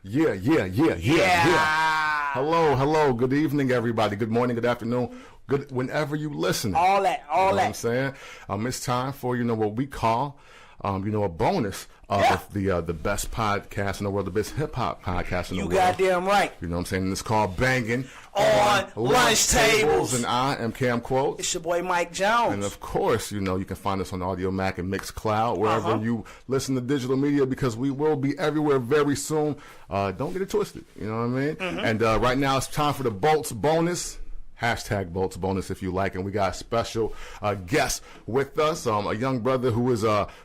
Yeah. Hello. Good evening, everybody. Good morning, good afternoon, good whenever you listen. All that. What I'm saying? It's time for, what we call, a bonus of the best podcast in the world, the best hip-hop podcast in the world. You goddamn right. You know what I'm saying? It's called Banging on Lunch Tables. And I am Cam Quotes. It's your boy Mike Jones. And of course, you can find us on Audio Mac and Mixcloud, wherever you listen to digital media, because we will be everywhere very soon. Don't get it twisted. You know what I mean? Mm-hmm. And right now it's time for the Bolts Bonus. Hashtag Bolts Bonus if you like. And we got a special guest with us, a young brother who is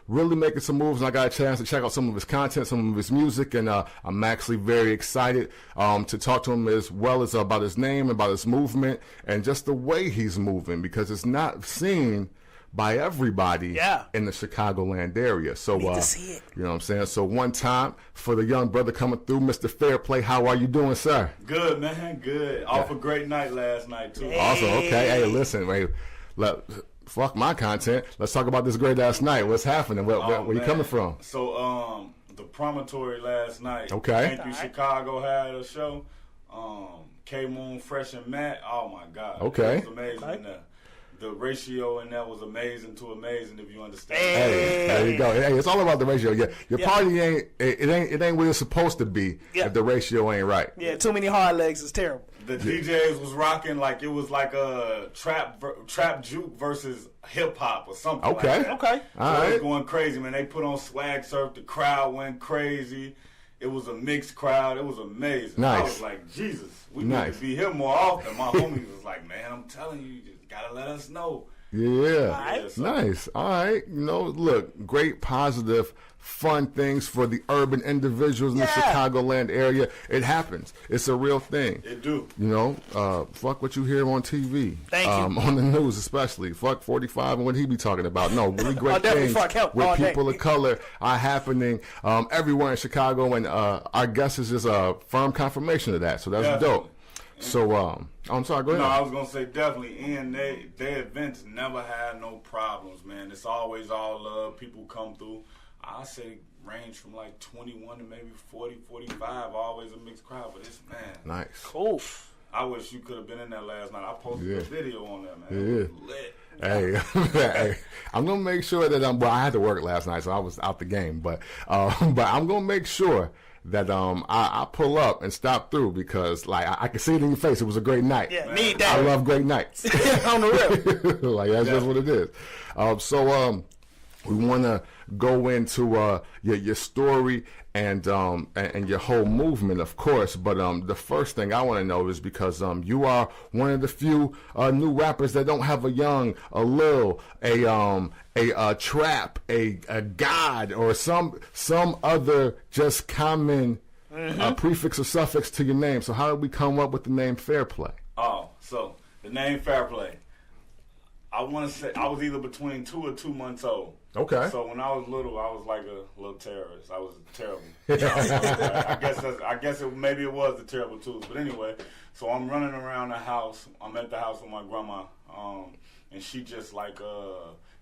really making some moves, and I got a chance to check out some of his content, some of his music, and I'm actually very excited to talk to him as well as about his name, about his movement, and just the way he's moving, because it's not seen by everybody in the Chicagoland area. So, Need to see it. You know what I'm saying? So one time for the young brother coming through, Mr. Fairplay, how are you doing, sir? Good, man, good. Off a great night last night, too. Awesome, okay. Hey, listen, fuck my content. Let's talk about this great-ass night. What's happening? Where you coming from? So, the Promontory last night. Okay. Thank You Chicago had a show. K-Moon, Fresh and Matt. Oh, my God. Okay. It was amazing in there. The ratio in that was amazing to amazing, if you understand. Hey, there you go. Hey, it's all about the ratio. Your party ain't what it's supposed to be if the ratio ain't right. Yeah, too many hard legs is terrible. The DJs was rocking like it was like a trap juke versus hip hop or something. Okay. Like that. Okay. All So right. it was going crazy, man. They put on Swag Surf. The crowd went crazy. It was a mixed crowd. It was amazing. Nice. I was like, Jesus, we need to be here more often. My homies was like, man, I'm telling you, you just gotta let us know. Yeah. Nice. All right. Look, great, positive, fun things for the urban individuals in the Chicagoland area. It happens. It's a real thing. It do. Fuck what you hear on TV. Thank you. On the news especially. Fuck 45 and what he be talking about. No, really great things with people of color are happening everywhere in Chicago, and our guest is just a firm confirmation of that. So that's dope. So, I'm sorry, go ahead. No, I was going to say definitely, and their events never had no problems, man. It's always all love. People come through. I say range from like 21 to maybe 40, 45, always a mixed crowd, but it's, man. Nice. Cool. I wish you could have been in there last night. I posted a video on that, man. Yeah. It was lit. Hey, I'm gonna make sure that I had to work last night, so I was out the game. But I'm gonna make sure that I pull up and stop through, because I can see it in your face. It was a great night. Yeah, need that. I love great nights. On the real. That's just what it is. So we want to go into your story and your whole movement, of course. But the first thing I want to know is, because you are one of the few new rappers that don't have a Young, a Lil, a Trap, a God, or some other just common prefix or suffix to your name. So how did we come up with the name Fairplay? Oh, so the name Fairplay. I want to say I was either between 2 or 2 months old. Okay. So when I was little, I was like a little terrorist. I was terrible. I guess maybe it was the terrible twos. But anyway, so I'm running around the house. I'm at the house with my grandma, and she just like,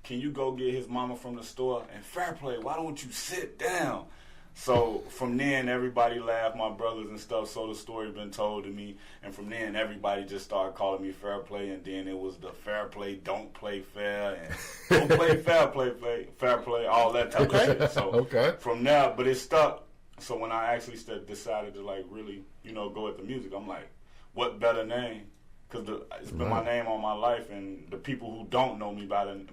can you go get his mama from the store? And Fairplay, why don't you sit down? So from then, everybody laughed, my brothers and stuff, so the story been told to me. And from then, everybody just started calling me Fairplay, and then it was the Fairplay, don't play fair, and don't play fair play, all that type of shit. So from there, but it stuck. So when I actually decided to like really, go at the music, I'm like, what better name? Because it's been my name all my life, and the people who don't know me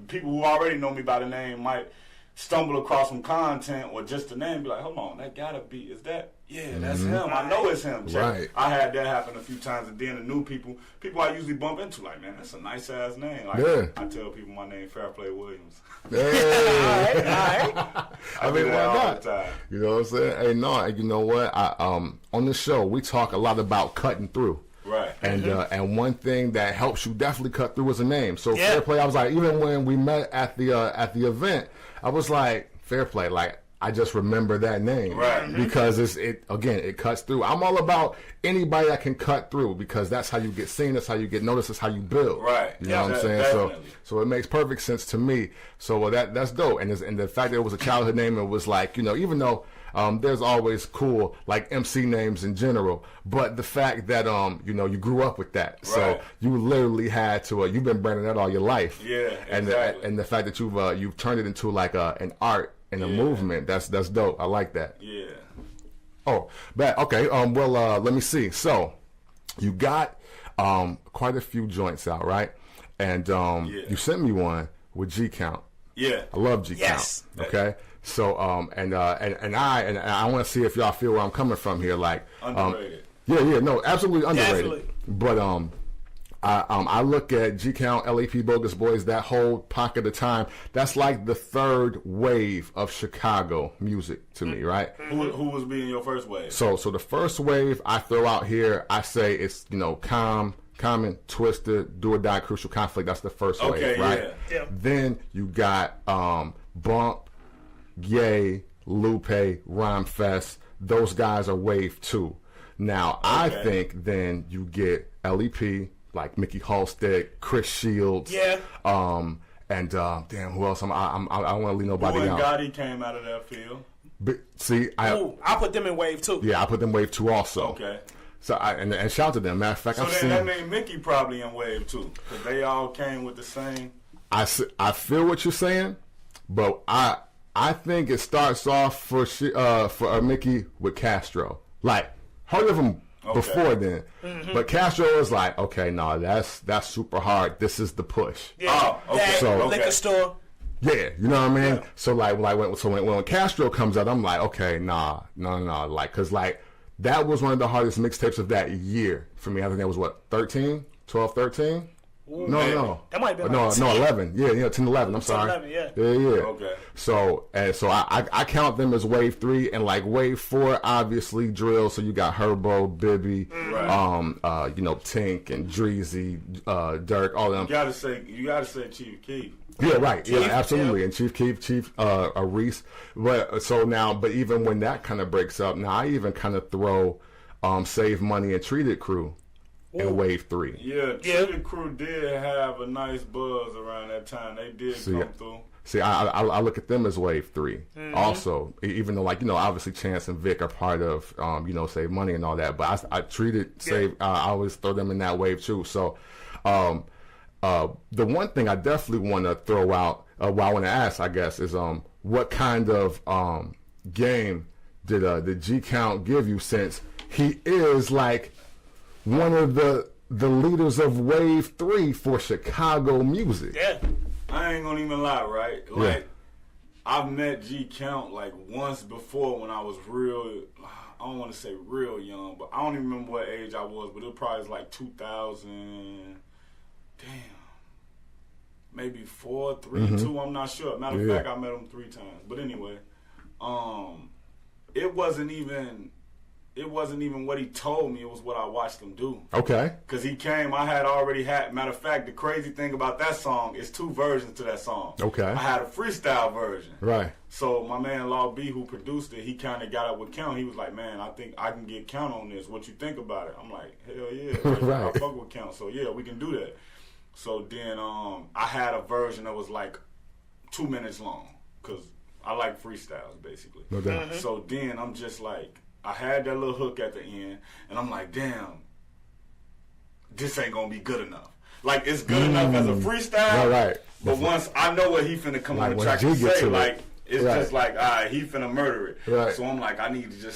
people who already know me by the name might stumble across some content or just the name, be like, hold on, that gotta be, is that? Yeah, that's him. I know it's him. Right. I had that happen a few times, and then the new people I usually bump into, like, man, that's a nice ass name. Like, I tell people my name Fairplay Williams. Hey. All right. I mean, why not? The time. You know what I'm saying? Hey, no, you know what? On the show, we talk a lot about cutting through. Right. And one thing that helps you definitely cut through is a name. So Fairplay, I was like, even when we met at the event, I was like, Fairplay, like, I just remember that name. Right. Because it cuts through. I'm all about anybody that can cut through, because that's how you get seen, that's how you get noticed, that's how you build. Right. You know what I'm saying? Definitely. So it makes perfect sense to me. So that's dope. And the fact that it was a childhood name, it was like, even though there's always cool like MC names in general, but the fact that you know, you grew up with that, so you literally had to. You've been branding that all your life. Yeah, exactly. And the fact that you've turned it into like an art and a movement. That's dope. I like that. Yeah. Oh, bad. Okay. Well, let me see. So, you got quite a few joints out, right? And you sent me one with G Count. Yeah. I love G Count. Yes. Okay. So, and I want to see if y'all feel where I'm coming from here. Like, Underrated. Yeah. No, absolutely underrated. Definitely. But I look at G Count, LAP, Bogus Boys, that whole pocket of time. That's like the third wave of Chicago music to me, right? Who was being your first wave? So the first wave I throw out here, I say it's, you know, Common, Twisted, Do or Die, Crucial Conflict. That's the first wave, right? Yeah. Then you got Bump, Ye, Lupe, Rhyme Fest. Those guys are wave 2. Now I think then you get LEP, like Mickey Halstead, Chris Shields. Yeah. And damn, who else? I don't want to leave nobody Boy out. Gotti came out of that field. But, see, I put them in wave 2. Yeah, I put them wave 2 also. Okay. So and shout to them. Matter of fact, So I've then seen. that means Mickey probably in wave 2 because they all came with the same. I feel what you're saying, but I think it starts off for Mickey with Castro. Like, heard of him before then, but Castro was like, okay, no, that's super hard. This is the push. Yeah. Oh, okay. That, So- liquor store. Yeah, you know what I mean. Yeah. So like when Castro comes out, I'm like, okay, no, like, cause like that was one of the hardest mixtapes of that year for me. I think that was what 13. Ooh, No. That might be like no, 11. Yeah, 10, 11. I'm 10, sorry. 11, yeah. Yeah. Okay. So I count them as wave 3, and like wave 4, obviously drill. So you got Herbo, Bibby, you know, Tink and Dreezy, Dirk, all them. You gotta say Chief Keef. Yeah, right. Chief, yeah, absolutely. And Chief Keef, Reese. But even when that kind of breaks up, now I even kind of throw Save Money and Treated Crew in wave 3. Yeah, Treated Crew did have a nice buzz around that time. They did come through. See, I look at them as wave 3 also, even though, like, you know, obviously Chance and Vic are part of, you know, Save Money and all that. But I treated Save, I always throw them in that wave too. So, the one thing I definitely want to throw out, I want to ask, I guess, is what kind of game did G Count give you, since he is like one of the leaders of Wave 3 for Chicago music? Yeah. I ain't gonna even lie, right? Like, I've met G Count like once before when I was real. I don't want to say real young, but I don't even remember what age I was. But it probably was like 2000. Damn. Maybe 4, 3, 2. I'm not sure. Matter of fact, I met him 3 times. But anyway, it wasn't even what he told me. It was what I watched him do. Okay. Because he came, I had already had. Matter of fact, the crazy thing about that song is 2 versions to that song. Okay. I had a freestyle version. Right. So my man Law B, who produced it, he kind of got up with Count. He was like, "Man, I think I can get Count on this. What you think about it?" I'm like, "Hell yeah, Right. I fuck with Count. So yeah, we can do that." So then I had a version that was like 2 minutes long because I like freestyles basically. No doubt. So then I'm just like, I had that little hook at the end, and I'm like, damn, this ain't gonna be good enough. Like, it's good enough as a freestyle, right. But once I know what he finna come Like, on the track to once you get say, to like, it. it's just like, all right, he finna murder it. Right. So I'm like, I need to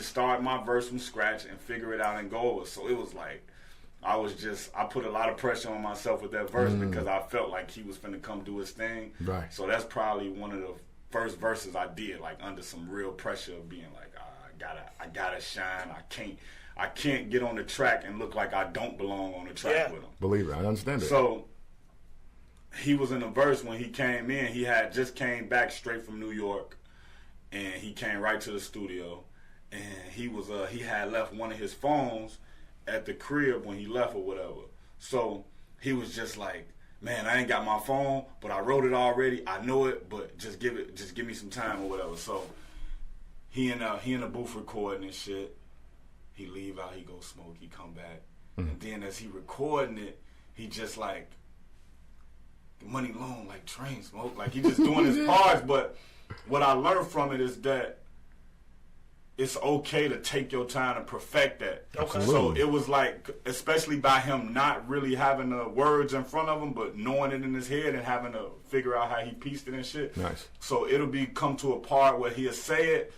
start my verse from scratch and figure it out and go over. So it was like, I put a lot of pressure on myself with that verse because I felt like he was finna come do his thing. Right. So that's probably one of the first verses I did, like under some real pressure of being like, I gotta shine. I can't get on the track and look like I don't belong on the track with him. Believe it, I understand it. So he was in the verse when he came in. He had just came back straight from New York, and he came right to the studio, and he had left one of his phones at the crib when he left or whatever. So he was just like, man, I ain't got my phone, but I wrote it already. I know it, but just give me some time or whatever. So he in the booth recording and shit. He leave out, he go smoke, he come back. And then as he recording it, he just like, Money Long, like Train Smoke. Like, he just doing his parts, but what I learned from it is that it's okay to take your time to perfect that. Okay. So it was like, especially by him not really having the words in front of him, but knowing it in his head and having to figure out how he pieced it and shit. Nice. So it'll come to a part where he'll say it,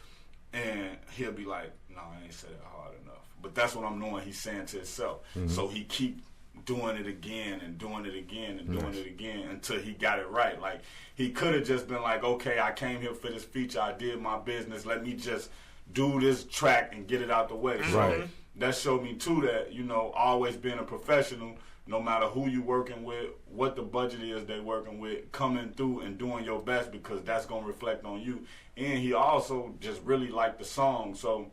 and he'll be like, "No, I ain't said it hard enough." But that's what I'm knowing he's saying to himself. So he keep doing it again and doing it again and doing it again until he got it right. Like, he could have just been like, "Okay, I came here for this feature. I did my business. Let me just do this track and get it out the way." So that showed me too that, you know, always being a professional, no matter who you working with, what the budget is they working with, coming through and doing your best, because that's gonna reflect on you. And he also just really liked the song. So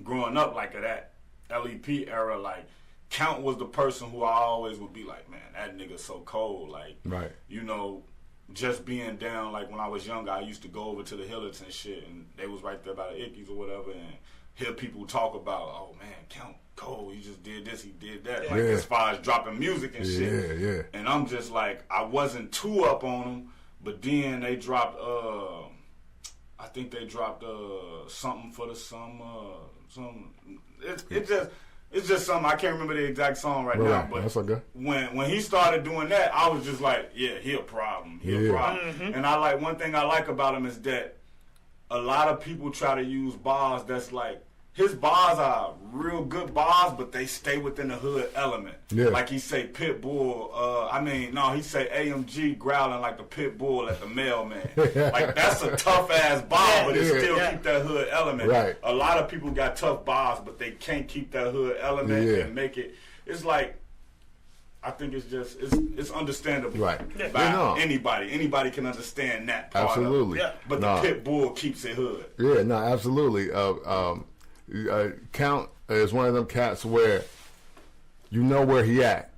growing up like that LEP era, like, Count was the person who I always would be like, "Man, that nigga's so cold." Like, you know, just being down, like when I was younger, I used to go over to the Hillets and shit, and they was right there by the Ickies or whatever, and hear people talk about, "Oh man, Count cold, he just did this, he did that," like as far as dropping music and shit. And I'm just like, I wasn't too up on them, but then they dropped, I think they dropped something for the summer, it's just something, I can't remember the exact song right now, but that's okay. when he started doing that, I was just like, yeah, he a problem. He a problem. And I like, one thing I like about him is that a lot of people try to use bars that's like, his bars are real good bars, but they stay within the hood element. Like he say pit bull, he say AMG growling like the pit bull at the mailman. Like, that's a tough ass bar, but it still keep that hood element. A lot of people got tough bars, but they can't keep that hood element and make it. It's like, I think it's just, it's understandable by anybody. Anybody can understand that part. Absolutely. Of it. But the pit bull keeps it hood. Yeah, no, absolutely. Count is one of them cats where you know where he at.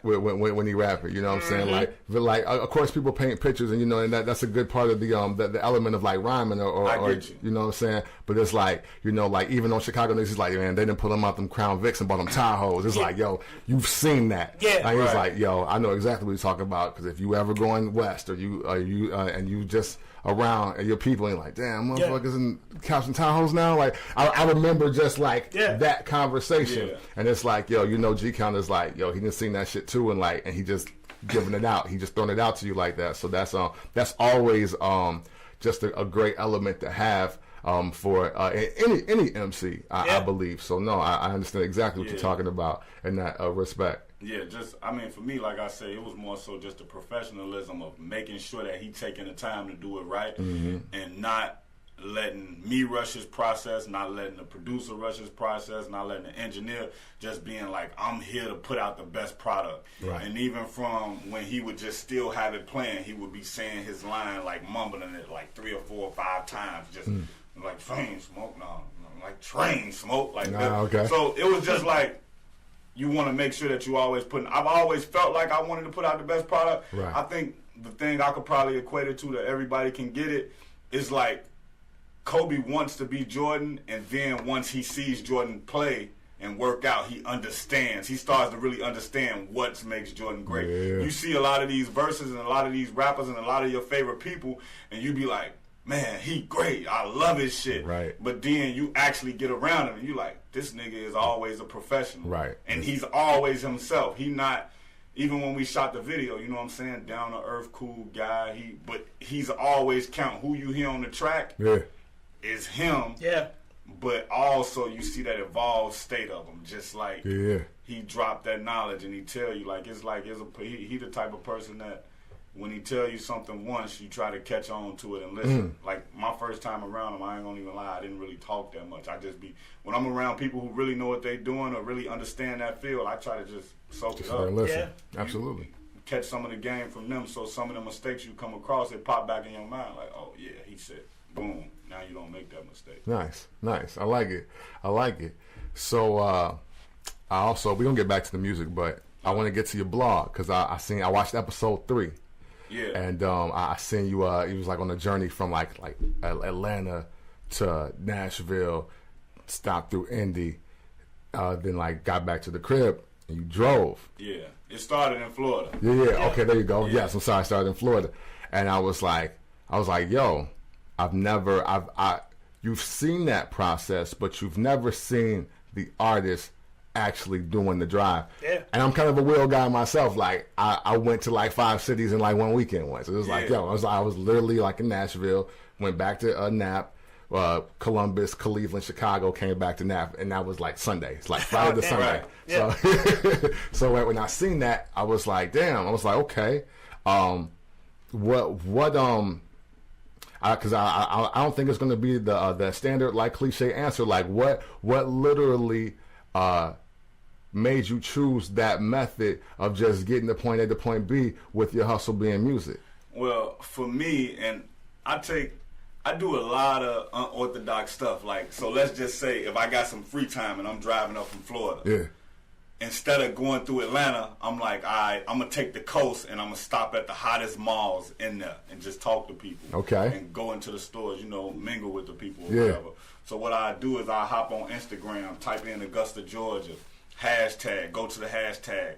When he rapping, you know what I'm saying? Like of course people paint pictures, and you know, and that's a good part of the element of like rhyming or you know what I'm saying? But it's like, you know, like even on Chicago niggas, it's like, man, they didn't pull them out them Crown Vics and bought them Tahoes. It's like, yo, you've seen that. Like, it's like, yo, I know exactly what you're talking about, because if you ever going west or you and you just around and your people ain't like, damn, motherfuckers in couch and Tahoes now. Like, I remember just like that conversation, and it's like, yo, you know, G Count is like, yo, he didn't seen that shit too, and like, and he just giving it out. He just throwing it out to you like that. So that's always just a great element to have for any MC, I believe. So no, I understand exactly what you're talking about in that respect. Yeah, just, I mean, for me, like I say, it was more so just the professionalism of making sure that he taking the time to do it right, and not letting me rush his process, not letting the producer rush his process, not letting the engineer, just being like, I'm here to put out the best product. And even from when he would just still have it playing, he would be saying his line, like mumbling it like 3 or 4 or 5 times, just like, train smoke, like train smoke, like that. So it was just like, you want to make sure that you always I've always felt like I wanted to put out the best product. I think the thing I could probably equate it to, that everybody can get it, is like Kobe wants to be Jordan, and then once he sees Jordan play and work out, he understands. He starts to really understand what makes Jordan great. You see a lot of these verses and a lot of these rappers and a lot of your favorite people, and you be like, man, he great. I love his shit. But then you actually get around him and you like, this nigga is always a professional. And he's always himself. He not, even when we shot the video, you know what I'm saying, down to earth, cool guy. But he's always Count. Who you hear on the track is him. But also you see that evolved state of him. Just like he dropped that knowledge and he tell you, like, he the type of person that when he tell you something once, you try to catch on to it and listen. Like, my first time around him, I ain't gonna even lie, I didn't really talk that much. I just be, when I'm around people who really know what they doing or really understand that field, I try to just soak it up. Listen. Absolutely. Catch some of the game from them, so some of the mistakes you come across, they pop back in your mind, like, oh yeah, he said, boom, now you don't make that mistake. Nice. I like it. So, I also, we're gonna get back to the music, but I want to get to your blog, because I watched episode 3. And I seen you. You was like on a journey from like Atlanta to Nashville, stopped through Indy, then like got back to the crib and you drove. It started in Florida. Okay, there you go. Yes, I'm sorry, I started in Florida, and I was like, yo, you've seen that process, but you've never seen the artist actually doing the drive. Yeah. And I'm kind of a wheel guy myself. Like I went to like 5 cities in like one weekend once. It was like, yo, I was literally like in Nashville, went back to Nap, Columbus, Cleveland, Chicago, came back to Nap, and that was like Sunday. It's like Friday to Sunday. Right. Yeah. So when I seen that, I was like, damn. I was like, okay, because I don't think it's going to be the standard like cliche answer. Like what literally made you choose that method of just getting to point A to point B with your hustle being music? Well, for me, and I do a lot of unorthodox stuff. Like, so let's just say if I got some free time and I'm driving up from Florida. Yeah. Instead of going through Atlanta, I'm like, all right, I'm going to take the coast and I'm going to stop at the hottest malls in there and just talk to people. Okay. And go into the stores, mingle with the people or Yeah. whatever. So what I do is I hop on Instagram, type in Augusta, Georgia, hashtag, go to the hashtag,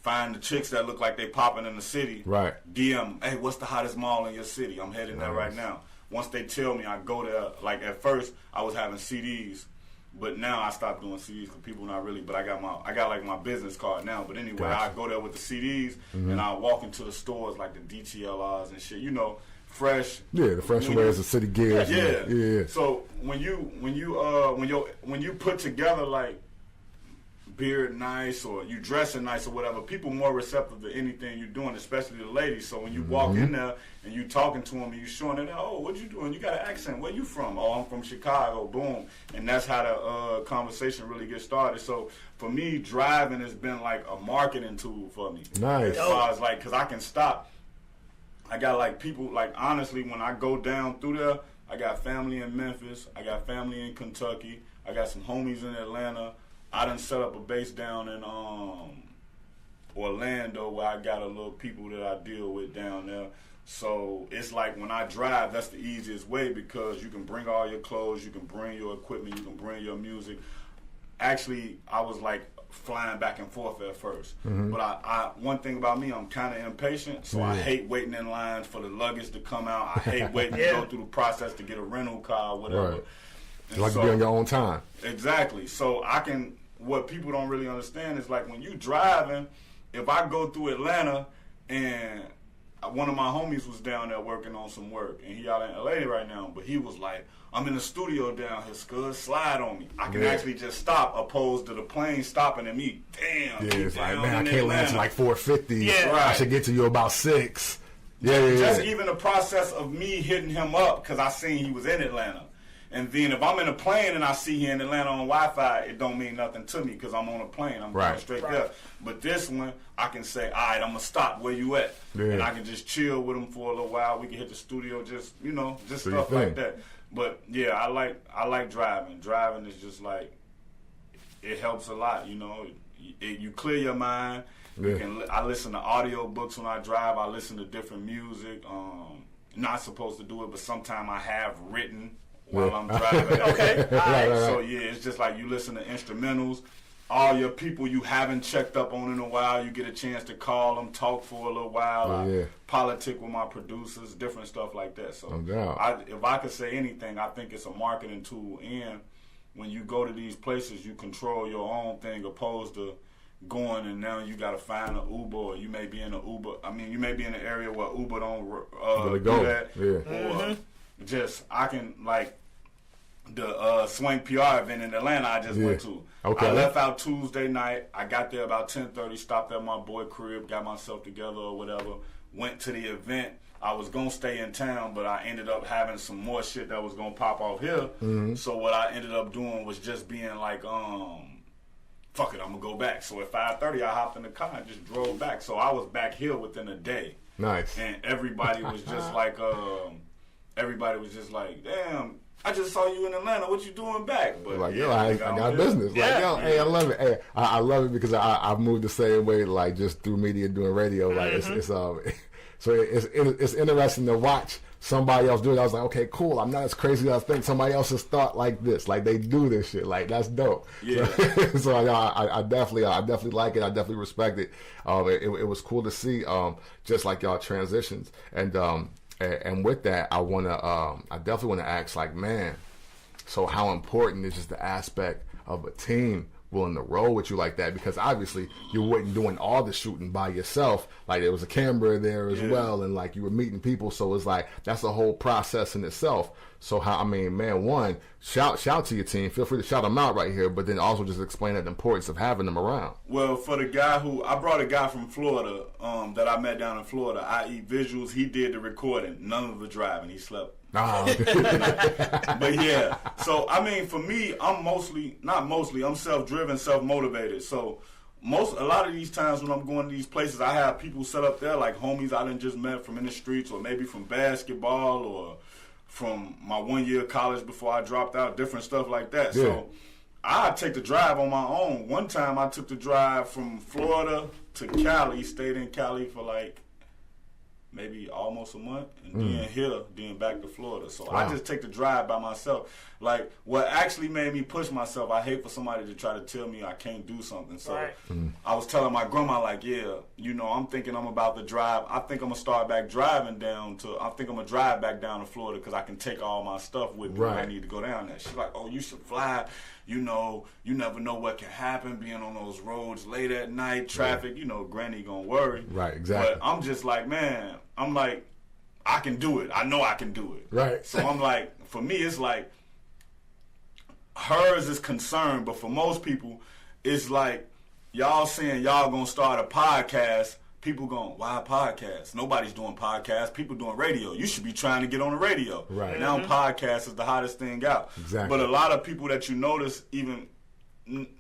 find the chicks that look like they popping in the city. Right. DM, hey, what's the hottest mall in your city? I'm heading there right now. Once they tell me, I go there. Like at first, I was having CDs. But now I stopped doing CDs because people not really. But I got like my business card now. But anyway, Gotcha. I go there with the CDs and I walk into the stores like the DTLRs and shit. Fresh. Yeah, the fresh wares, the city gears. Yeah. So when you put together like beard nice or you dressing nice or whatever, people more receptive to anything you're doing, especially the ladies. So when you walk in there and you talking to them and you showing them, oh, what you doing? You got an accent. Where you from? Oh, I'm from Chicago. Boom. And that's how the conversation really gets started. So for me, driving has been like a marketing tool for me. Nice. As far as like, because I can stop. I got like people, like honestly, when I go down through there, I got family in Memphis. I got family in Kentucky. I got some homies in Atlanta. I done set up a base down in Orlando where I got a little people that I deal with down there. So it's like when I drive, that's the easiest way because you can bring all your clothes, you can bring your equipment, you can bring your music. Actually, I was like flying back and forth at first. But I one thing about me, I'm kind of impatient, so I hate waiting in lines for the luggage to come out. I hate waiting to go through the process to get a rental car or whatever. Right. You like to be on your own time. Exactly. So what people don't really understand is like when you driving, if I go through Atlanta and one of my homies was down there working on some work and he out in LA right now, but he was like, I'm in the studio down here, Scud, slide on me. I can actually just stop opposed to the plane stopping and me, damn. Yeah, it's like, down man, I in can't land Atlanta. to like 450. Yeah. I should get to you about 6. Yeah. Just even the process of me hitting him up because I seen he was in Atlanta. And then if I'm in a plane and I see he in Atlanta on Wi-Fi, it don't mean nothing to me because I'm on a plane. I'm going straight there. But this one, I can say, all right, I'm going to stop. Where you at? Yeah. And I can just chill with him for a little while. We can hit the studio, just Do stuff your like thing. that. But, yeah, I like driving. Driving is just like, it helps a lot, You clear your mind. Yeah. I listen to audiobooks when I drive. I listen to different music. Not supposed to do it, but sometimes I have written while I'm driving. Okay. Right. So yeah, it's just like you listen to instrumentals. All your people you haven't checked up on in a while, you get a chance to call them, talk for a little while. I politic with my producers, different stuff like that. So No doubt. if I could say anything, I think it's a marketing tool. And when you go to these places, you control your own thing opposed to going and now you got to find an Uber, or you may be in an Uber. I mean, you may be in an area where Uber don't Really do go. that. Yeah. Or just I can like the Swing PR event in Atlanta I just went to. Okay. I left out Tuesday night. I got there about 10:30, stopped at my boy crib, got myself together or whatever, went to the event. I was going to stay in town, but I ended up having some more shit that was going to pop off here. So what I ended up doing was just being like, fuck it, I'm going to go back. So at 5:30, I hopped in the car and just drove back. So I was back here within a day. Nice. And everybody was just like, damn, I just saw you in Atlanta. What you doing back? But Like, yeah, yo, I nigga, got I'm business. here. Like, yo, hey, I love it. Hey, I love it because I've moved the same way, like just through media, doing radio. Like so it's interesting to watch somebody else do it. I was like, okay, cool. I'm not as crazy as I think. Somebody else has thought like this. Like they do this shit. Like that's dope. Yeah. So I definitely like it. I definitely respect it. It was cool to see just like y'all transitions and. And with that, I definitely want to ask, like, man, so how important is just the aspect of a team willing to roll with you like that? Because obviously you weren't doing all the shooting by yourself. Like, there was a camera there as well, and like you were meeting people, so it's like that's a whole process in itself. So how, I mean, man, one, shout to your team. Feel free to shout them out right here, but then also just explain the importance of having them around. Well, for the guy I brought a guy from Florida that I met down in Florida, i.e. Visuals. He did the recording, none of the driving. He slept. But yeah, so I mean, for me, I'm I'm self-driven, self-motivated. So a lot of these times when I'm going to these places, I have people set up there, like homies I done just met from in the streets, or maybe from basketball, or from my 1 year of college before I dropped out, different stuff like that. Yeah. So I take the drive on my own. One time I took the drive from Florida to Cali, stayed in Cali for like maybe almost a month, and then back to Florida. So I just take the drive by myself. Like, what actually made me push myself, I hate for somebody to try to tell me I can't do something. So I was telling my grandma, like, yeah, you know, I'm thinking I'm about to drive. I think I'm going to start back driving I think I'm going to drive back down to Florida because I can take all my stuff with me when I need to go down there. She's like, oh, you should fly. You know, you never know what can happen being on those roads late at night, traffic, you know, granny gonna worry. Right, exactly. But I'm just like, man, I can do it. I know I can do it. Right. So I'm like, for me, it's like, hers is concerned, but for most people, it's like, y'all saying y'all gonna start a podcast. People going, why a podcast? Nobody's doing podcasts. People doing radio. You should be trying to get on the radio. Right. Now podcast is the hottest thing out. Exactly. But a lot of people that you notice, even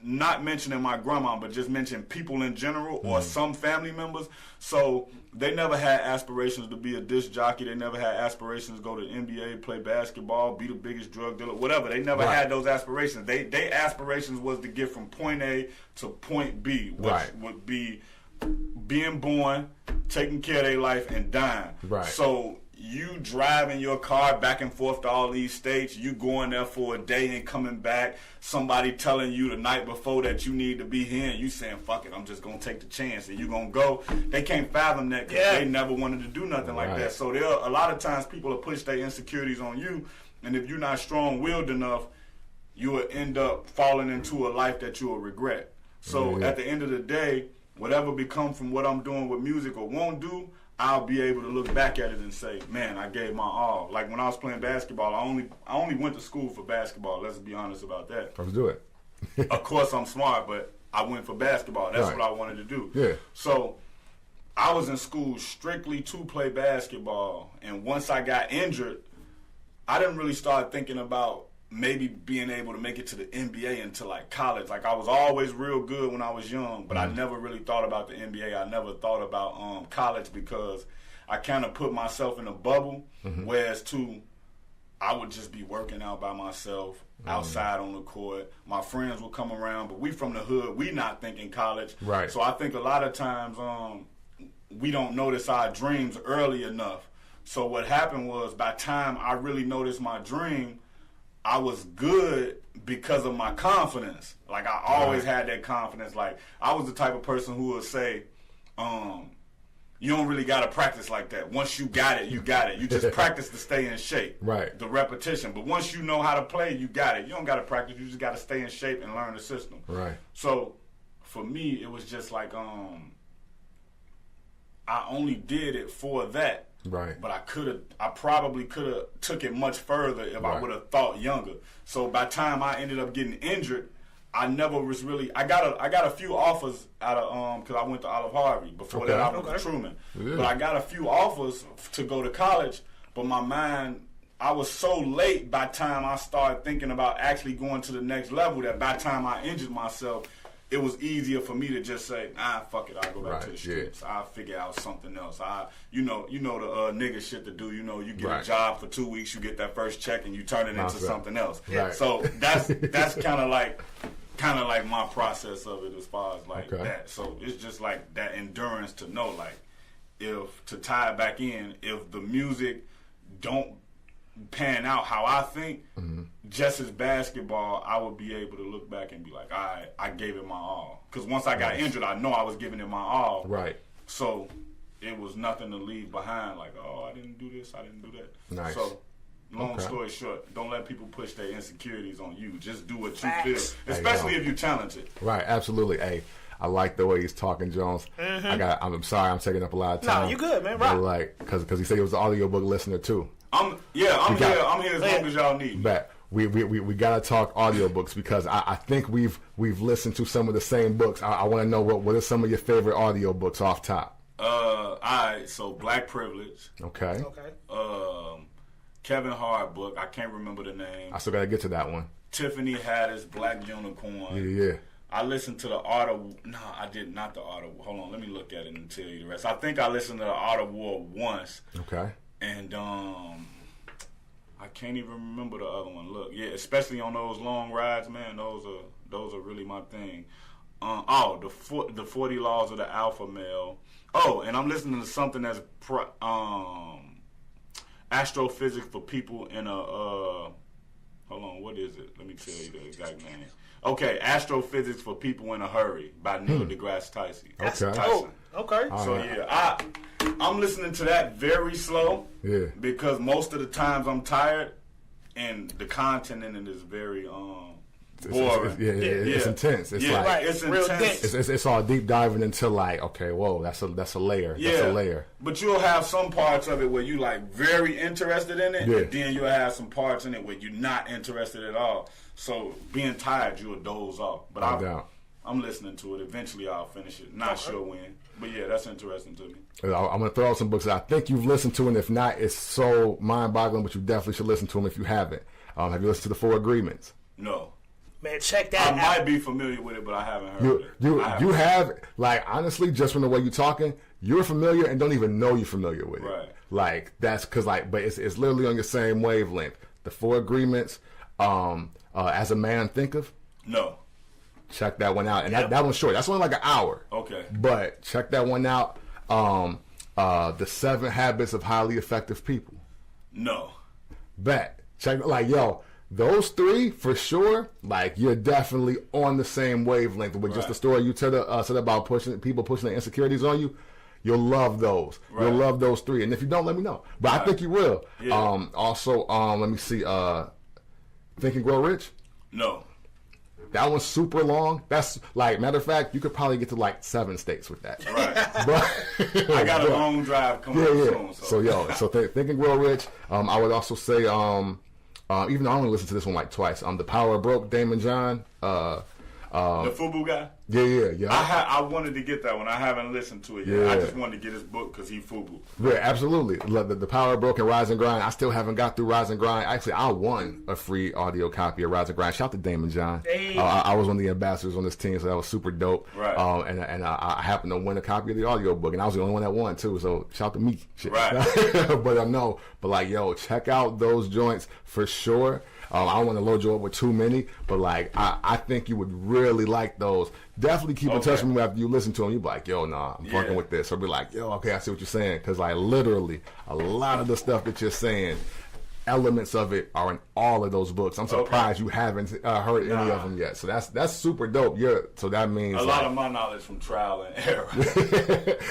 not mentioning my grandma, but just mention people in general or some family members. So they never had aspirations to be a disc jockey. They never had aspirations to go to the NBA, play basketball, be the biggest drug dealer, whatever. They never had those aspirations. They aspirations was to get from point A to point B, which would be being born, taking care of their life, and dying. Right. So you driving your car back and forth to all these states, you going there for a day and coming back, somebody telling you the night before that you need to be here, and you saying, fuck it, I'm just going to take the chance, and you going to go. They can't fathom that because they never wanted to do nothing like that. So a lot of times people will push their insecurities on you, and if you're not strong-willed enough, you will end up falling into a life that you will regret. So at the end of the day, whatever become from what I'm doing with music or won't do, I'll be able to look back at it and say, man, I gave my all. Like when I was playing basketball, I only went to school for basketball. Let's be honest about that. Let's do it. Of course, I'm smart, but I went for basketball. That's what I wanted to do. Yeah. So I was in school strictly to play basketball. And once I got injured, I didn't really start thinking about maybe being able to make it to the NBA until like college. Like I was always real good when I was young, but I never really thought about the NBA. I never thought about college because I kind of put myself in a bubble, whereas I would just be working out by myself outside on the court. My friends would come around, but we from the hood. We not thinking college. Right. So I think a lot of times we don't notice our dreams early enough. So what happened was by the time I really noticed my dream, I was good because of my confidence. Like, I always had that confidence. Like, I was the type of person who would say, you don't really got to practice like that. Once you got it, you got it. You just practice to stay in shape. Right. The repetition. But once you know how to play, you got it. You don't got to practice. You just got to stay in shape and learn the system. Right. So, for me, it was just like, I only did it for that. Right. But I probably could have took it much further if I would have thought younger. So by the time I ended up getting injured, I never was really, I got a few offers out of, cause I went to Olive Harvey. Before that I went to Truman. Yeah. But I got a few offers to go to college, but my mind, I was so late by the time I started thinking about actually going to the next level that by the time I injured myself, it was easier for me to just say, fuck it, I'll go back to the streets. I'll figure out something else. You know the nigga shit to do. You know, you get a job for 2 weeks, you get that first check, and you turn it into something else. Right. So that's kind of like my process of it as far as like that. So it's just like that endurance to know, like, if to tie it back in, if the music don't pan out how I think, just as basketball, I would be able to look back and be like, all right, I gave it my all. Because once I got injured, I know I was giving it my all. Right. So it was nothing to leave behind. Like, oh, I didn't do this, I didn't do that. Nice. So, long story short, don't let people push their insecurities on you. Just do what you feel, especially if you're talented. Right, absolutely. Hey, I like the way he's talking, Jones. I'm sorry, I'm taking up a lot of time. No, you good, man. But Right. like, because he said he was an audiobook listener too. I'm here as long as y'all need me. But we gotta talk audiobooks because I think we've listened to some of the same books. I want to know what are some of your favorite audiobooks off top. All right, so Black Privilege. Okay. Kevin Hart book. I can't remember the name. I still gotta get to that one. Tiffany Haddish, Black Unicorn. Yeah. I listened to the Art of... No, I did not the Art of... Hold on, let me look at it and tell you the rest. I think I listened to the Art of War once. Okay. And I can't even remember the other one. Look, yeah, especially on those long rides, man. Those are really my thing. The 40 Laws of the Alpha Male. Oh, and I'm listening to something that's astrophysics for people in a hold on, what is it? Let me tell you the exact name. Okay, Astrophysics for People in a Hurry by Neil deGrasse Tyson. Okay. So I'm listening to that very slow. Yeah. Because most of the times I'm tired, and the content in it is very boring. It's intense. It's like it's real intense. dense. it's all deep diving into like, okay, whoa, that's a layer. Yeah, That's a layer. But you'll have some parts of it where you like very interested in it, and then you'll have some parts in it where you're not interested at all. So being tired, you'll doze off. But I'm listening to it. Eventually, I'll finish it. Not sure when, but yeah, that's interesting to me. I'm gonna throw out some books that I think you've listened to, and if not, it's so mind-boggling. But you definitely should listen to them if you haven't. Have you listened to the Four Agreements? No. Man, check that out. I might be familiar with it, but I haven't heard it. You have, like, honestly, just from the way you're talking, you're familiar and don't even know you're familiar with it. Right. Like, that's because, like, but it's literally on your same wavelength. The Four Agreements, As a Man Thinketh. No. Check that one out. And that one's short. That's only like an hour. Okay. But check that one out. The 7 Habits of Highly Effective People. No. Bet. Check, like, yo, those 3 for sure. Like, you're definitely on the same wavelength with just the story you said about people pushing their insecurities on you. You'll love those. Right. You'll love those 3. And if you don't, let me know. But I think you will. Yeah. Also, let me see. Think and Grow Rich. No. That one's super long. That's like, matter of fact, you could probably get to like 7 states with that. Right. But I got a long drive coming up soon. So Think and Grow Rich. I would also say, even though I only listened to this one like twice, The Power of Broke, Damon John. The FUBU guy? Yeah. I wanted to get that one. I haven't listened to it yet. Yeah. I just wanted to get his book because he FUBU. Yeah, absolutely. The Power of Broke and Rise and Grind. I still haven't got through Rise and Grind. Actually, I won a free audio copy of Rise and Grind. Shout out to Damon John. Hey. I was one of the ambassadors on this team, so that was super dope. Right. And I happened to win a copy of the audio book, and I was the only one that won too. So shout out to me. Shit. Right. But like, yo, check out those joints for sure. I don't want to load you up with too many, but like, I think you would really like those. Definitely keep in touch with me after you listen to them. You'll be like, yo, nah, I'm working with this. Or be like, yo, okay, I see what you're saying. Because like, literally, a lot of the stuff that you're saying, elements of it are in all of those books. I'm surprised you haven't heard any of them yet. So that's super dope. So that means a lot of my knowledge from trial and error.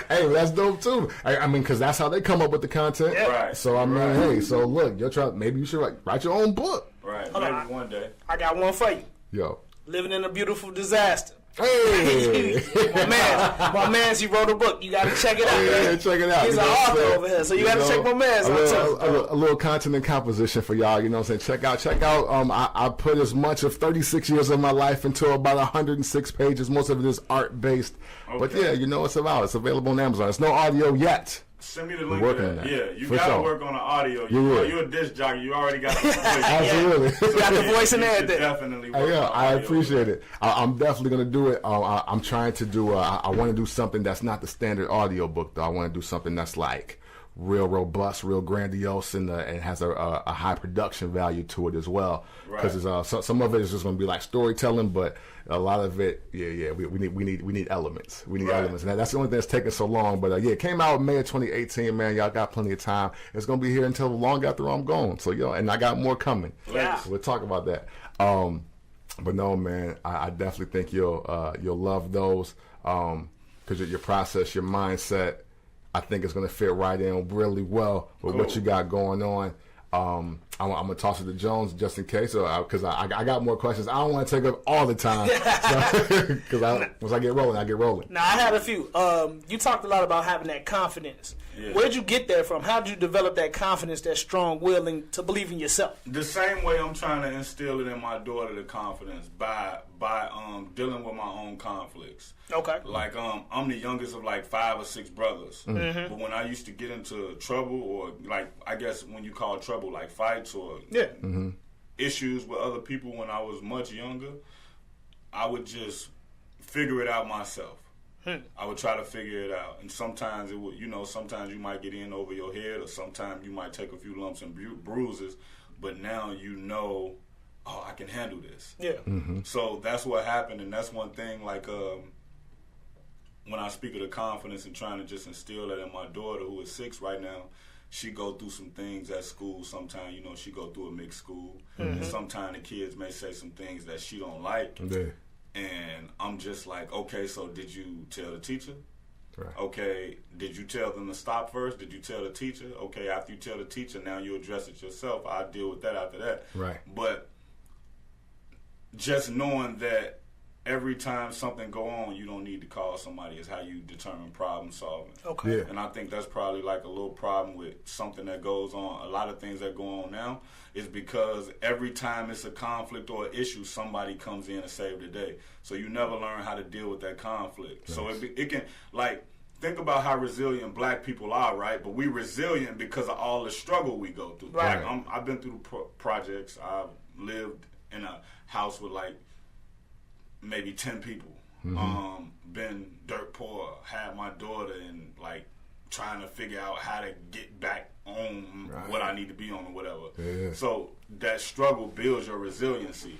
Hey, that's dope too. I mean, because that's how they come up with the content. Yeah. Right. So I mean, hey, so look, maybe you should write your own book. Right. Hold Maybe on. one day. I got one for you. Yo. Living in a Beautiful Disaster. Hey. my man's, he wrote a book. You gotta check it out. Yeah, check it out. He's You an know what I'm author saying? over here, so you gotta check my man's out too. A little content and composition for y'all. You know what I'm saying? Check out. I put as much of 36 years of my life into about 106 pages. Most of it is art based. But yeah, you know, it's available on Amazon. It's no audio yet. Send me the link. working on that. Yeah, you For gotta sure. work on the audio. Yeah. You're a disc jockey. You already got the voice. Absolutely. You got the voice and You should everything. definitely work Hey, yeah, on the I audio. appreciate it. I'm definitely gonna do it. I'm trying to do. I want to do something that's not the standard audio book, though. I want to do something that's like real robust, real grandiose, and has a high production value to it as well. Because some of it is just gonna be like storytelling, but a lot of it, we need elements. We need elements, and that's the only thing that's taking so long. But it came out in May of 2018. Man, y'all got plenty of time. It's gonna be here until long after I'm gone. So and I got more coming. Yeah. So we'll talk about that. But no, man, I definitely think you'll love those because your process, your mindset, I think it's going to fit right in really well with what you got going on. I'm gonna toss it to Jones just in case, because I got more questions. I don't want to take up all the time, because once I get rolling, I get rolling. Now, I had a few. You talked a lot about having that confidence. Yeah. Where'd you get that from? How did you develop that confidence, that strong willing to believe in yourself? The same way I'm trying to instill it in my daughter, the confidence, by dealing with my own conflicts. Okay. Like, I'm the youngest of like 5 or 6 brothers. Mm-hmm. But when I used to get into trouble, or like, I guess when you call trouble like fights or issues with other people when I was much younger, I would just figure it out myself. I would try to figure it out. And sometimes it would, sometimes you might get in over your head, or sometimes you might take a few lumps and bruises, but now I can handle this. Yeah. Mm-hmm. So that's what happened, and that's one thing, like, when I speak of the confidence and trying to just instill that in my daughter, who is 6 right now, she go through some things at school. Sometimes, she go through a mixed school. Mm-hmm. And sometimes the kids may say some things that she don't like. Yeah. And I'm just like, okay, so did you tell the teacher? Right. Okay, did you tell them to stop first? Did you tell the teacher? Okay, after you tell the teacher, now you address it yourself. I'll deal with that after that. Right. But just knowing that every time something go on, you don't need to call somebody, is how you determine problem solving. Okay. Yeah. And I think that's probably like a little problem with something that goes on. A lot of things that go on now is because every time it's a conflict or an issue, somebody comes in and save the day. So you never learn how to deal with that conflict. Nice. So it can, like, think about how resilient black people are, right? But we resilient because of all the struggle we go through. Right. Like, I've been through projects. I've lived in a house with like maybe 10 people. Mm-hmm. Been dirt poor, had my daughter, and like trying to figure out how to get back on what I need to be on or whatever. Yeah. So that struggle builds your resiliency.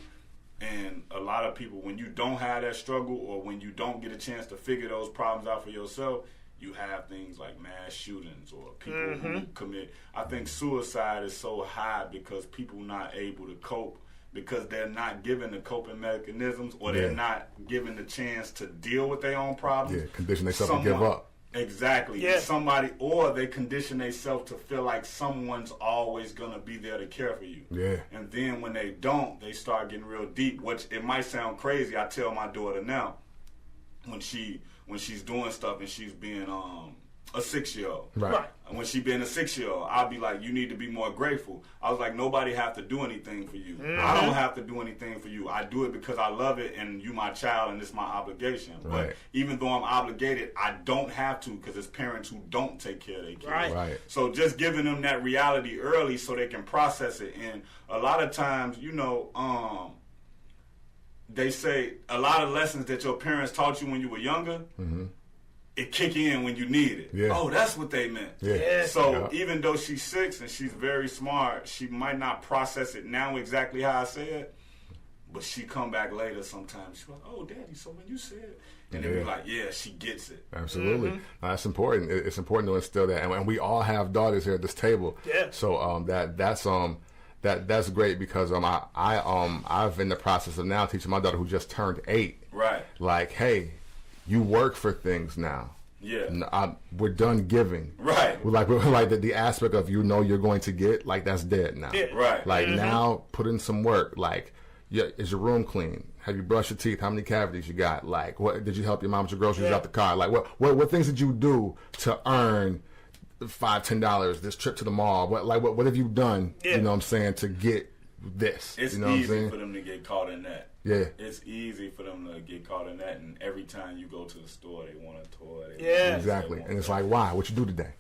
And a lot of people, when you don't have that struggle, or when you don't get a chance to figure those problems out for yourself, you have things like mass shootings or people who commit. I think suicide is so high because people not able to cope, because they're not given the coping mechanisms, or they're not given the chance to deal with their own problems. Yeah, condition themselves to give up. Exactly. Yeah. Or they condition themselves to feel like someone's always going to be there to care for you. Yeah. And then when they don't, they start getting real deep, which it might sound crazy. I tell my daughter now, when she's doing stuff and she's being a 6-year-old. Right. And when she being a 6-year-old, I'll be like, you need to be more grateful. I was like, nobody have to do anything for you. Mm-hmm. I don't have to do anything for you. I do it because I love it, and you my child, and it's my obligation. Right. But even though I'm obligated, I don't have to, because it's parents who don't take care of their kids. Right. So just giving them that reality early so they can process it. And a lot of times, they say a lot of lessons that your parents taught you when you were younger, it kick in when you need it. Yeah. Oh, that's what they meant. Yeah. So even though she's 6 and she's very smart, she might not process it now exactly how I said, but she come back later sometimes. She's like, oh, Daddy, so when you said, and then be like, yeah, she gets it. Absolutely. That's important. It's important to instill that. And we all have daughters here at this table. Yeah. So that's great, because I've in the process of now teaching my daughter, who just turned 8. Right. Like, hey, you work for things now. Yeah. We're done giving. Right. We're like the aspect of you're going to get, like, that's dead now. Yeah. Right. Like, now put in some work. Like, is your room clean? Have you brushed your teeth? How many cavities you got? Like, what did you help your mom with your groceries out the car? Like, what things did you do to earn $5-10 this trip to the mall? What have you done? Yeah. You know what I'm saying, to get this? It's you know what I'm easy saying? for them to get caught in that. Yeah. It's easy for them to get caught in that, and every time you go to the store, they want a toy. Exactly. And it's like, why? What you do today?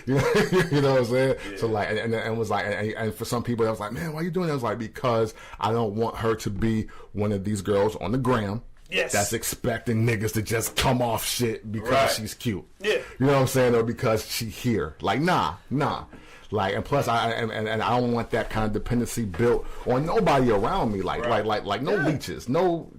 You know what I'm saying? Yeah. So like, and it was like, and for some people, I was like, man, why are you doing that? I was like, because I don't want her to be one of these girls on the gram. Yes. That's expecting niggas to just come off shit because she's cute. Yeah. You know what I'm saying? Or because she here. Like, nah. Like, and plus, I don't want that kind of dependency built on nobody around me. Like no leeches, no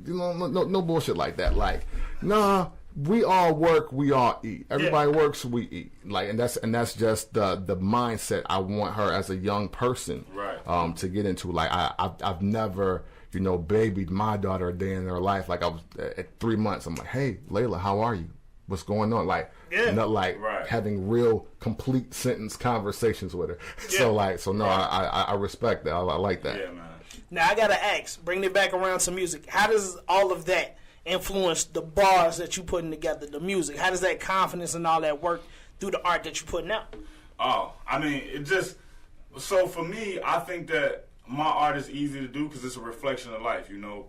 bullshit like that. Like, nah, we all work, we all eat. Everybody works, we eat. Like, and that's just the mindset I want her as a young person, to get into. Like, I've never, babied my daughter a day in her life. Like, I was at 3 months. I'm like, hey, Layla, how are you? what's going on, like not like having real complete sentence conversations with her. So I respect that. I like that. Yeah, man. Now I gotta ask, bring it back around to music. How does all of that influence the bars that you putting together, the music? How does that confidence and all that work through the art that you're putting out? Oh, I mean, it just, so for me, I think that my art is easy to do because it's a reflection of life, you know,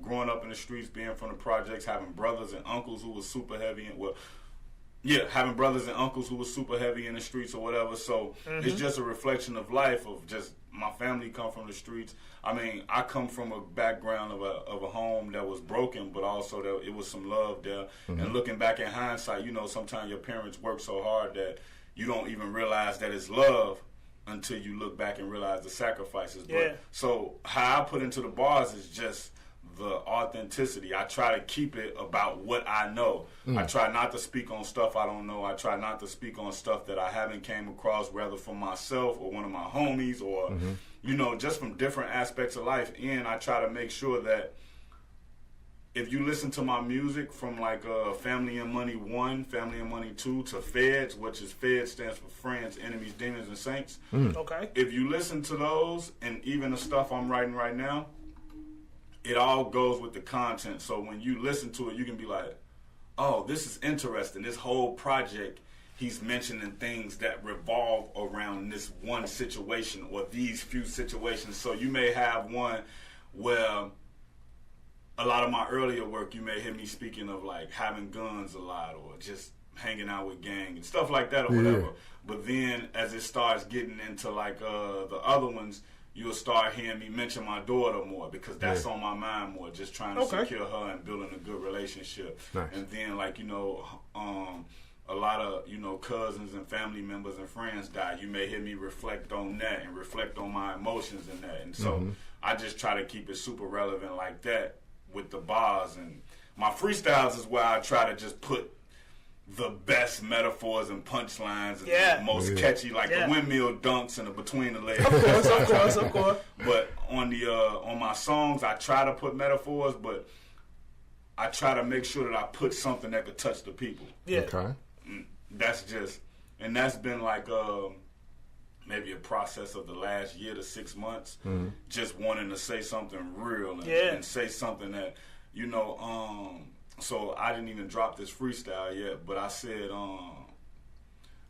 growing up in the streets, being from the projects, having brothers and uncles who were super heavy, having brothers and uncles who were super heavy in the streets or whatever. So it's just a reflection of life, of just my family come from the streets. I mean, I come from a background of a home that was broken, but also that it was some love there. And looking back in hindsight, you know, sometimes your parents work so hard that you don't even realize that it's love until you look back and realize the sacrifices. But so how I put into the bars is just the authenticity. I try to keep it about what I know. I try not to speak on stuff I don't know. I try not to speak on stuff that I haven't came across, whether from myself or one of my homies or, you know, just from different aspects of life. And I try to make sure that if you listen to my music from like Family and Money 1, Family and Money 2 to F.E.D.S, which is F.E.D.S stands for Friends, Enemies, Demons, and Saints. Okay. If you listen to those and even the stuff I'm writing right now, it all goes with the content. So when you listen to it, you can be like, oh, this is interesting. This whole project, he's mentioning things that revolve around this one situation or these few situations. So you may have one where a lot of my earlier work, you may hear me speaking of like having guns a lot or just hanging out with gang and stuff like that or whatever. But then as it starts getting into like the other ones, you'll start hearing me mention my daughter more because that's on my mind more, just trying to secure her and building a good relationship. Nice. And then like, you know, a lot of, you know, cousins and family members and friends die. You may hear me reflect on that and reflect on my emotions in that. And so I just try to keep it super relevant like that with the bars. And my freestyles is where I try to just put the best metaphors and punchlines and the most catchy, like the windmill dunks and the between the legs. Of course. But on the on my songs, I try to put metaphors, but I try to make sure that I put something that could touch the people. Yeah. Okay. That's just, and that's been like maybe a process of the last year to 6 months, just wanting to say something real and say something that, you know, so I didn't even drop this freestyle yet, but I said,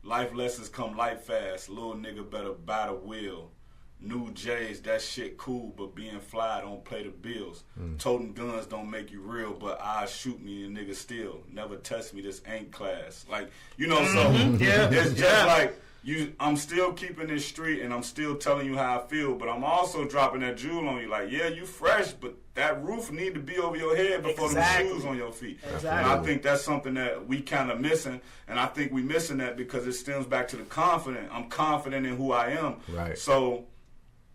life lessons come light fast, little nigga better buy the wheel. New J's, that shit cool, but being fly don't pay the bills. Toting guns don't make you real, but I shoot me and nigga still. Never test me, this ain't class. Like, you know, so it's just like, I'm still keeping this street and I'm still telling you how I feel, but I'm also dropping that jewel on you. Like, yeah, you fresh, but that roof need to be over your head before the shoes on your feet. And I think that's something that we kind of missing, and I think we missing that because it stems back to the confident. I'm confident in who I am. Right. So,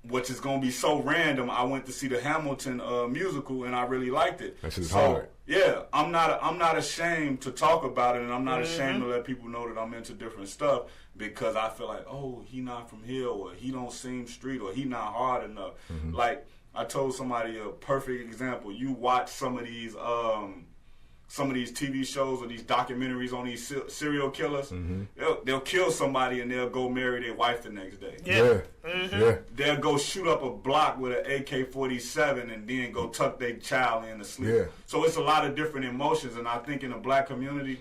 which is going to be so random, I went to see the Hamilton musical and I really liked it. That's just hard. Yeah, I'm not ashamed to talk about it, and I'm not ashamed to let people know that I'm into different stuff because I feel like, oh, he not from here, or he don't seem street, or he not hard enough. Like I told somebody a perfect example. You watch some of these TV shows or these documentaries on these serial killers. They'll kill somebody and they'll go marry their wife the next day. They'll go shoot up a block with an AK-47 and then go tuck their child in to sleep. So it's a lot of different emotions, and I think in the black community,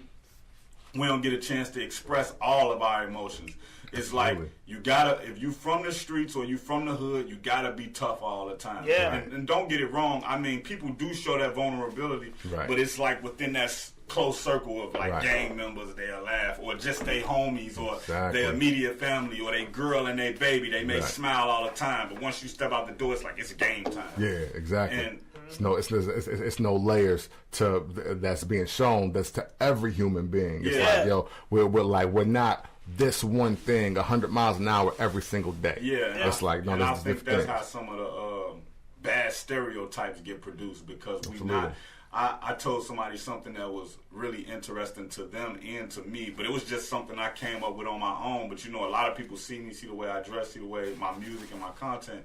we don't get a chance to express all of our emotions. It's like you gotta, if you from the streets or you from the hood, you gotta be tough all the time. And don't get it wrong. I mean, people do show that vulnerability, but it's like within that close circle of like gang members, they'll laugh, or just their homies, or their immediate family, or their girl and their baby. They may smile all the time, but once you step out the door, it's like it's game time. Yeah, exactly. And it's no layers to that's being shown. That's to every human being. It's like, yo, we're not this one thing 100 miles an hour every single day. It's like, no, I think that's how some of the bad stereotypes get produced, because we not. I told somebody something that was really interesting to them and to me, but it was just something I came up with on my own. But you know, a lot of people see me, see the way I dress, see the way my music and my content,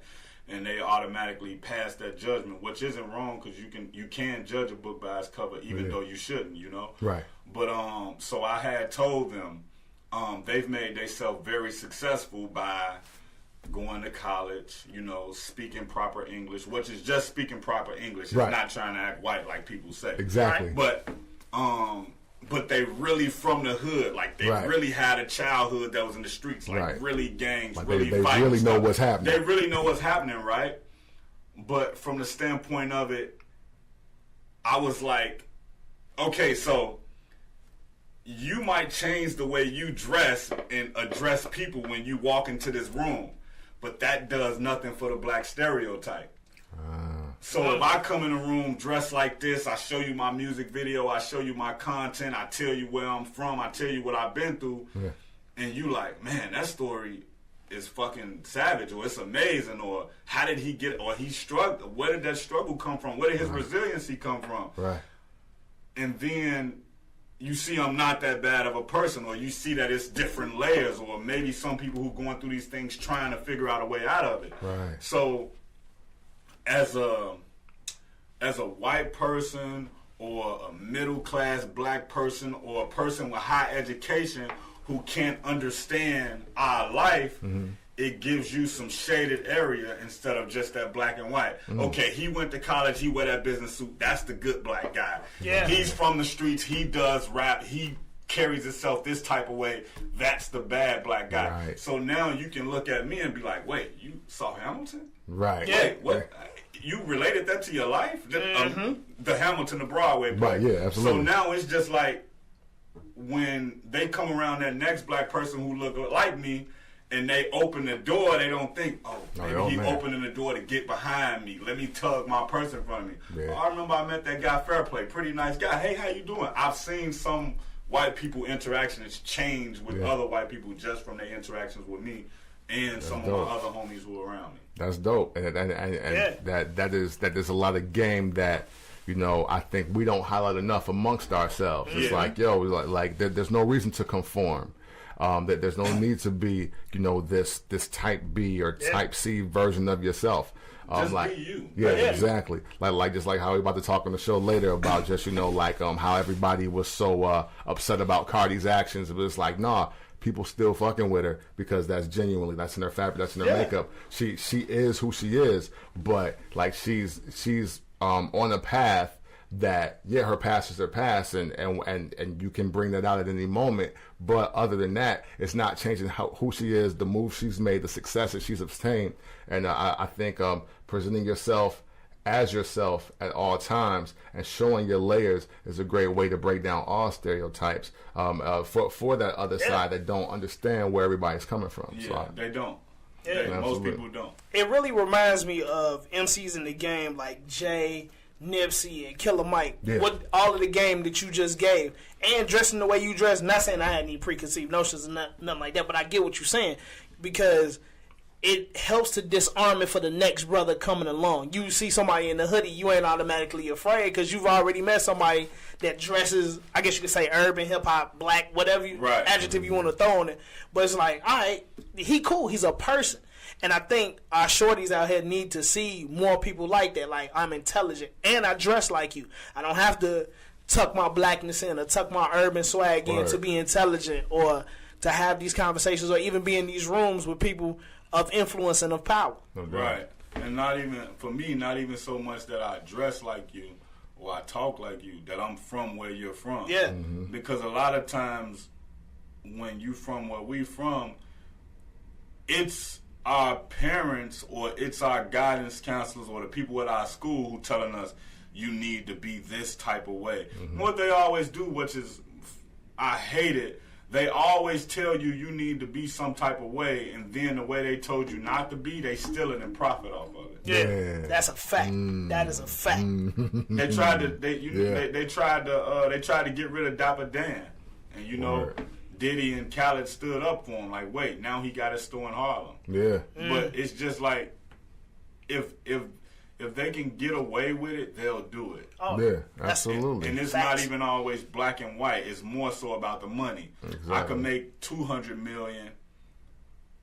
and they automatically pass that judgment, which isn't wrong because you can judge a book by its cover, even though you shouldn't, you know. Right. But so I had told them they've made themselves very successful by going to college, you know, speaking proper English, which is just speaking proper English, and not trying to act white like people say. Exactly. Right? But they really from the hood, like they really had a childhood that was in the streets, like really gangs, like really they fighting. Really know stuff. what's happening. They really know what's happening, right? But from the standpoint of it, I was like, okay, so you might change the way you dress and address people when you walk into this room, but that does nothing for the black stereotype. So if I come in a room dressed like this, I show you my music video, I show you my content, I tell you where I'm from, I tell you what I've been through, and you like, man, that story is fucking savage, or it's amazing, or how did he get it, or he struggled, where did that struggle come from, where did his resiliency come from? Right. And then you see I'm not that bad of a person, or you see that it's different layers, or maybe some people who going through these things trying to figure out a way out of it. Right. So as a white person, or a middle class black person, or a person with high education who can't understand our life, it gives you some shaded area instead of just that black and white. Okay, he went to college, he wear that business suit, that's the good black guy. Yeah. He's from the streets, he does rap, he carries himself this type of way, that's the bad black guy. Right. So now you can look at me and be like, wait, you saw Hamilton? Right. Yeah, what? You related that to your life? The Hamilton, the Broadway play. Right, yeah, absolutely. So now it's just like, when they come around that next black person who look like me, and they open the door, they don't think, maybe he opening the door to get behind me. Let me tug my purse in front of me. Yeah. I remember I met that guy, Fairplay, pretty nice guy. Hey, how you doing? I've seen some white people interactions change with other white people just from their interactions with me and some of my other homies who are around me. That's dope, and that is a lot of game that, you know, I think we don't highlight enough amongst ourselves. It's like, there's no reason to conform. That there's no need to be, you know, this type B or type C version of yourself. Just like, be you. Yeah, exactly. Like just like how we're about to talk on the show later about just, you know, like how everybody was so upset about Cardi's actions. It was like, nah, people still fucking with her because that's genuinely, that's in her fabric, that's in her makeup. She is who she is, but like she's on a path that her past is her past, and you can bring that out at any moment. But other than that, it's not changing who she is, the moves she's made, the success that she's obtained. And I think presenting yourself as yourself at all times and showing your layers is a great way to break down all stereotypes for that other side that don't understand where everybody's coming from. Yeah, so they don't. Yeah, most people don't. It really reminds me of MCs in the game like Jay, Nipsey, and Killer Mike. Yeah. What all of the game that you just gave, and dressing the way you dress. Not saying I had any preconceived notions and nothing like that, but I get what you're saying, because it helps to disarm it for the next brother coming along. You see somebody in the hoodie, you ain't automatically afraid because you've already met somebody that dresses, I guess you could say urban, hip-hop, black, whatever adjective you want to throw on it. But it's like, all right, he cool, he's a person. And I think our shorties out here need to see more people like that. Like, I'm intelligent and I dress like you. I don't have to tuck my blackness in or tuck my urban swag in to be intelligent or to have these conversations or even be in these rooms with people of influence and of power. Right. And not even so much that I dress like you or I talk like you, that I'm from where you're from. Yeah. Mm-hmm. Because a lot of times when you from where we from, it's our parents or it's our guidance counselors or the people at our school who telling us you need to be this type of way. Mm-hmm. What they always do, which is, I hate it, they always tell you need to be some type of way, and then the way they told you not to be, they steal it and profit off of it. Yeah. That's a fact. That is a fact. They tried to they tried to get rid of Dapper Dan, and you know, Diddy and Khaled stood up for him. Like, wait, now he got his store in Harlem. Yeah. But it's just like, if they can get away with it, they'll do it. Oh, yeah, absolutely. And it's not even always black and white. It's more so about the money. Exactly. I could make $200 million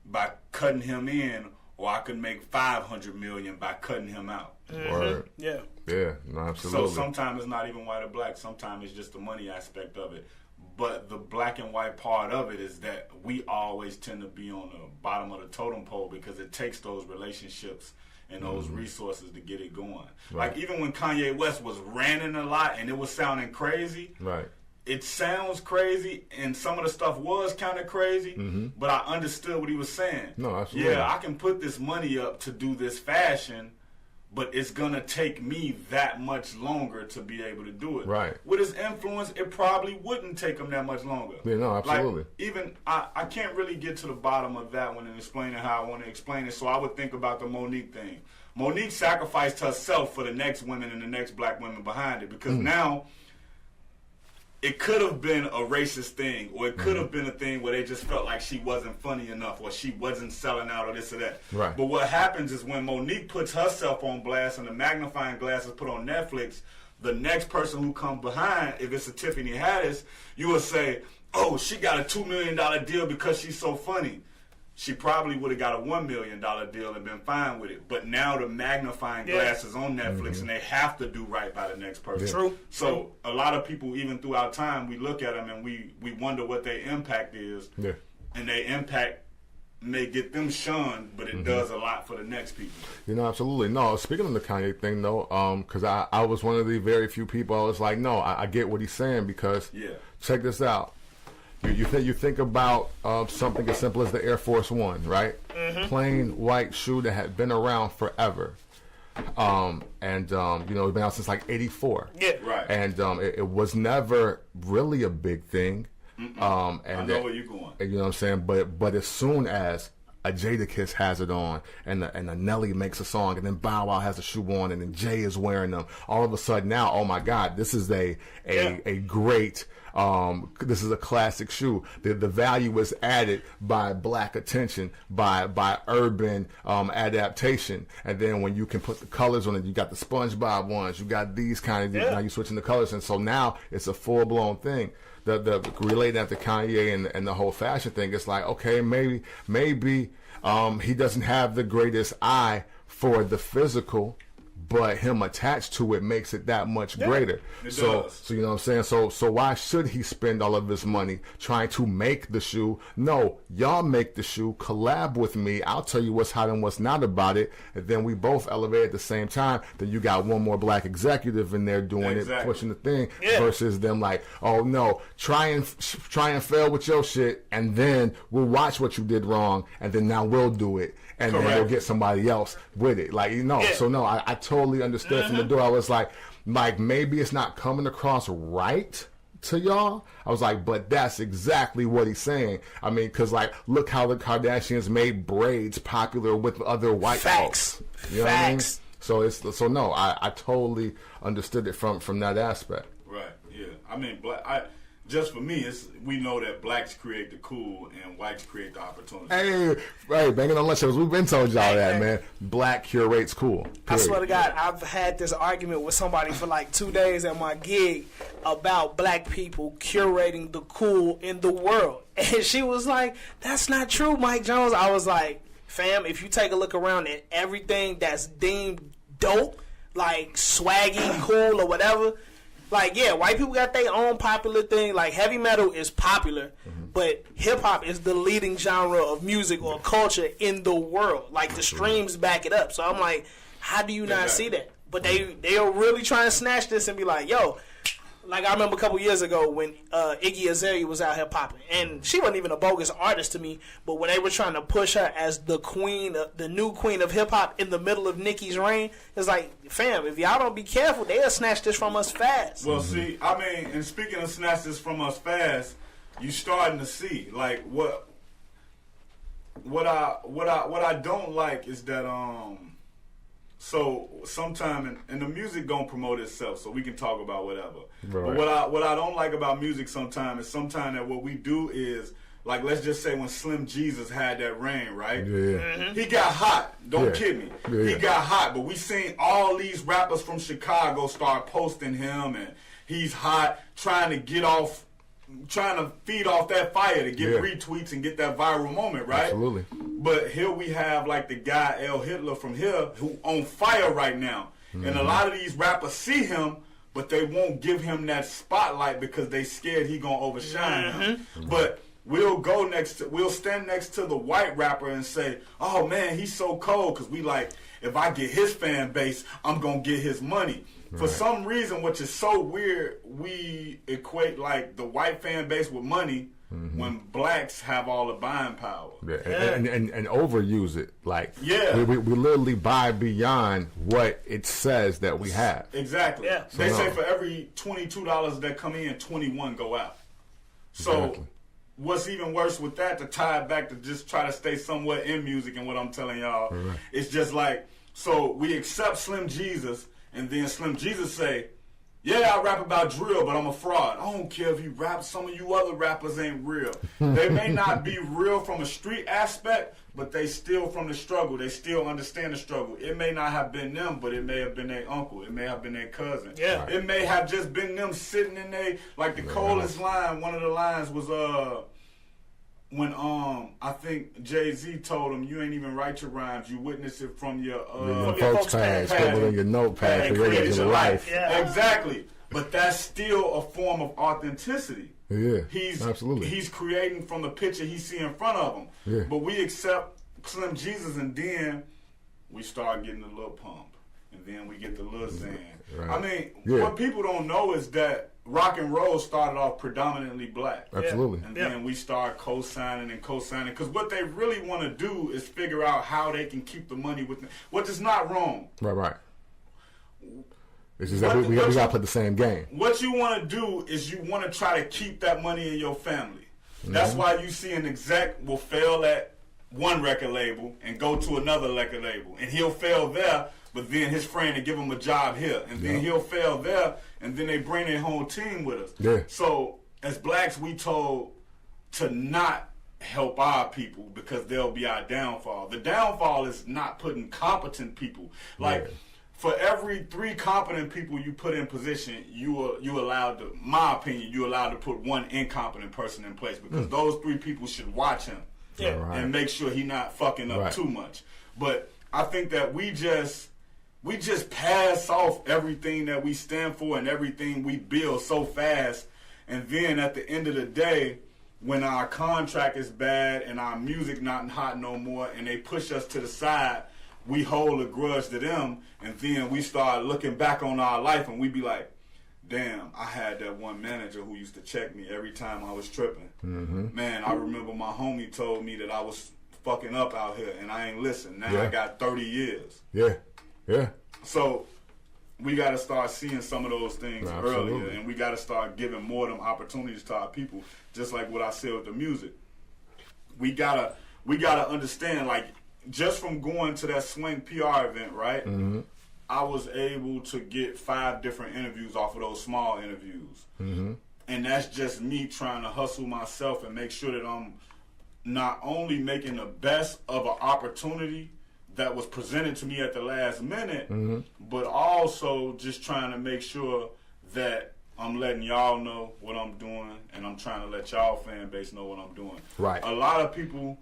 by cutting him in, or I could make $500 million by cutting him out. Word. Yeah. Yeah, no, absolutely. So sometimes it's not even white or black. Sometimes it's just the money aspect of it. But the black and white part of it is that we always tend to be on the bottom of the totem pole because it takes those relationships and those resources to get it going. Right. Like even when Kanye West was ranting a lot and it was sounding crazy, right. It sounds crazy and some of the stuff was kind of crazy, but I understood what he was saying. No, absolutely. Yeah, I can put this money up to do this fashion, but it's going to take me that much longer to be able to do it. Right. With his influence, it probably wouldn't take him that much longer. Yeah, no, absolutely. Like, even, I can't really get to the bottom of that one and explaining how I want to explain it, so I would think about the Monique thing. Monique sacrificed herself for the next women and the next black women behind it, because now it could have been a racist thing, or it could have been a thing where they just felt like she wasn't funny enough, or she wasn't selling out, or this or that. Right. But what happens is when Monique puts herself on blast and the magnifying glass is put on Netflix, the next person who comes behind, if it's a Tiffany Haddish, you will say, oh, she got a $2 million deal because she's so funny. She probably would have got a $1 million deal and been fine with it. But now the magnifying glass is on Netflix, and they have to do right by the next person. True. So a lot of people, even throughout time, we look at them and we wonder what their impact is. Yeah. And their impact may get them shunned, but it does a lot for the next people. You know, absolutely. No, speaking of the Kanye thing, though, because I was one of the very few people, I was like, no, I get what he's saying, because check this out. You think about something as simple as the Air Force One, right? Plain white shoe that had been around forever, and it's been out since like '84. Yeah, right. And it was never really a big thing. And I know where you're going. You know what I'm saying? But as soon as a Jadakiss has it on, and a Nelly makes a song, and then Bow Wow has a shoe on, and then Jay is wearing them, all of a sudden now, oh my God, this is a great. This is a classic shoe. The value is added by black attention, by urban adaptation, and then when you can put the colors on it, you got the SpongeBob ones, you got these kind of. Now you're switching the colors, and so now it's a full blown thing. The relating that to Kanye and the whole fashion thing, it's like, okay, maybe he doesn't have the greatest eye for the physical, but him attached to it makes it that much greater. So you know what I'm saying? So why should he spend all of his money trying to make the shoe? No, y'all make the shoe, collab with me. I'll tell you what's hot and what's not about it, and then we both elevate at the same time. Then you got one more black executive in there doing it, pushing the thing, versus them like, oh no, try and fail with your shit, and then we'll watch what you did wrong, and then now we'll do it. And then we'll get somebody else with it. Like, so no, I totally understood from the door. I was like maybe it's not coming across right to y'all. I was like, but that's exactly what he's saying. I mean, because like, look how the Kardashians made braids popular with other white folks. You know what I mean? So no, I totally understood it from that aspect. Right. Yeah. I mean, just for me, we know that blacks create the cool and whites create the opportunity. Hey, right, banging on lunch shows. We've been told y'all that, man. Black curates cool. Period. I swear to God, I've had this argument with somebody for like 2 days at my gig about black people curating the cool in the world. And she was like, that's not true, Mike Jones. I was like, fam, if you take a look around at everything that's deemed dope, like swaggy, cool, or whatever, like, yeah, white people got their own popular thing. Like, heavy metal is popular, but hip-hop is the leading genre of music or culture in the world. Like, the streams back it up. So I'm like, how do you not see that? But they are really trying to snatch this and be like, yo, like I remember a couple years ago when Iggy Azalea was out here popping. And she wasn't even a bogus artist to me, but when they were trying to push her as the queen, the new queen of hip-hop in the middle of Nicki's reign, it's like, fam, if y'all don't be careful, they'll snatch this from us fast. Well, see, I mean, and speaking of snatch this from us fast, you starting to see, like, what I don't like is that, so sometime, and the music gonna promote itself, so we can talk about whatever. Right. But what I don't like about music sometimes is sometimes that what we do is, like, let's just say when Slim Jesus had that reign, right? Yeah. He got hot. Don't kid me. Yeah. He got hot, but we seen all these rappers from Chicago start posting him, and he's hot, trying to get off trying to feed off that fire to get retweets and get that viral moment, right? Absolutely. But here we have like the guy L. Hitler from here who on fire right now. Mm-hmm. And a lot of these rappers see him, but they won't give him that spotlight because they scared he gonna overshine him. Mm-hmm. But we'll stand next to the white rapper and say, oh man, he's so cold, because we like, if I get his fan base, I'm gonna get his money. Right. For some reason, which is so weird, we equate like the white fan base with money when blacks have all the buying power. Yeah. And overuse it. Like, we literally buy beyond what it says that we have. Exactly. Yeah. So they say for every $22 that come in, 21 go out. So what's even worse with that, to tie it back to just try to stay somewhat in music and what I'm telling y'all, it's just like, so we accept Slim Jesus, and then Slim Jesus say, yeah, I rap about drill, but I'm a fraud. I don't care if you rap. Some of you other rappers ain't real. They may not be real from a street aspect, but they still from the struggle. They still understand the struggle. It may not have been them, but it may have been their uncle. It may have been their cousin. Yeah. It may have just been them sitting in like the coldest line. One of the lines was when I think Jay-Z told him, you ain't even write your rhymes, you witness it from your folks pad, scribble in your notepad, create your life. Yeah. Exactly. But that's still a form of authenticity. Yeah, absolutely. He's creating from the picture he see in front of him. Yeah. But we accept Slim Jesus, and then we start getting a little pump, and then we get the little Zan. Right. I mean, what people don't know is that rock and roll started off predominantly black. Absolutely. And then we start co-signing, because what they really want to do is figure out how they can keep the money with them, which is not wrong. Right. It's just that we got to play the same game. What you want to do is you want to try to keep that money in your family. That's why you see an exec will fail at one record label and go to another record label, and he'll fail there, but then his friend will give him a job here, and then he'll fail there, and then they bring their whole team with us. Yeah. So as blacks, we told to not help our people because they'll be our downfall. The downfall is not putting competent people. Like, for every 3 competent people you put in position, you allowed to, my opinion, you allowed to put 1 incompetent person in place, because those 3 people should watch him and make sure he not fucking up too much. But I think that we just pass off everything that we stand for and everything we build so fast, and then at the end of the day, when our contract is bad and our music not hot no more, and they push us to the side, we hold a grudge to them, and then we start looking back on our life, and we be like, damn, I had that one manager who used to check me every time I was tripping. Man, I remember my homie told me that I was fucking up out here, and I ain't listen. Now I got 30 years. Yeah. So we got to start seeing some of those things earlier, and we got to start giving more of them opportunities to our people. Just like what I said with the music, we gotta understand, like, just from going to that Swing PR event, right? I was able to get 5 different interviews off of those small interviews, and that's just me trying to hustle myself and make sure that I'm not only making the best of an opportunity that was presented to me at the last minute, but also just trying to make sure that I'm letting y'all know what I'm doing, and I'm trying to let y'all fan base know what I'm doing. Right. A lot of people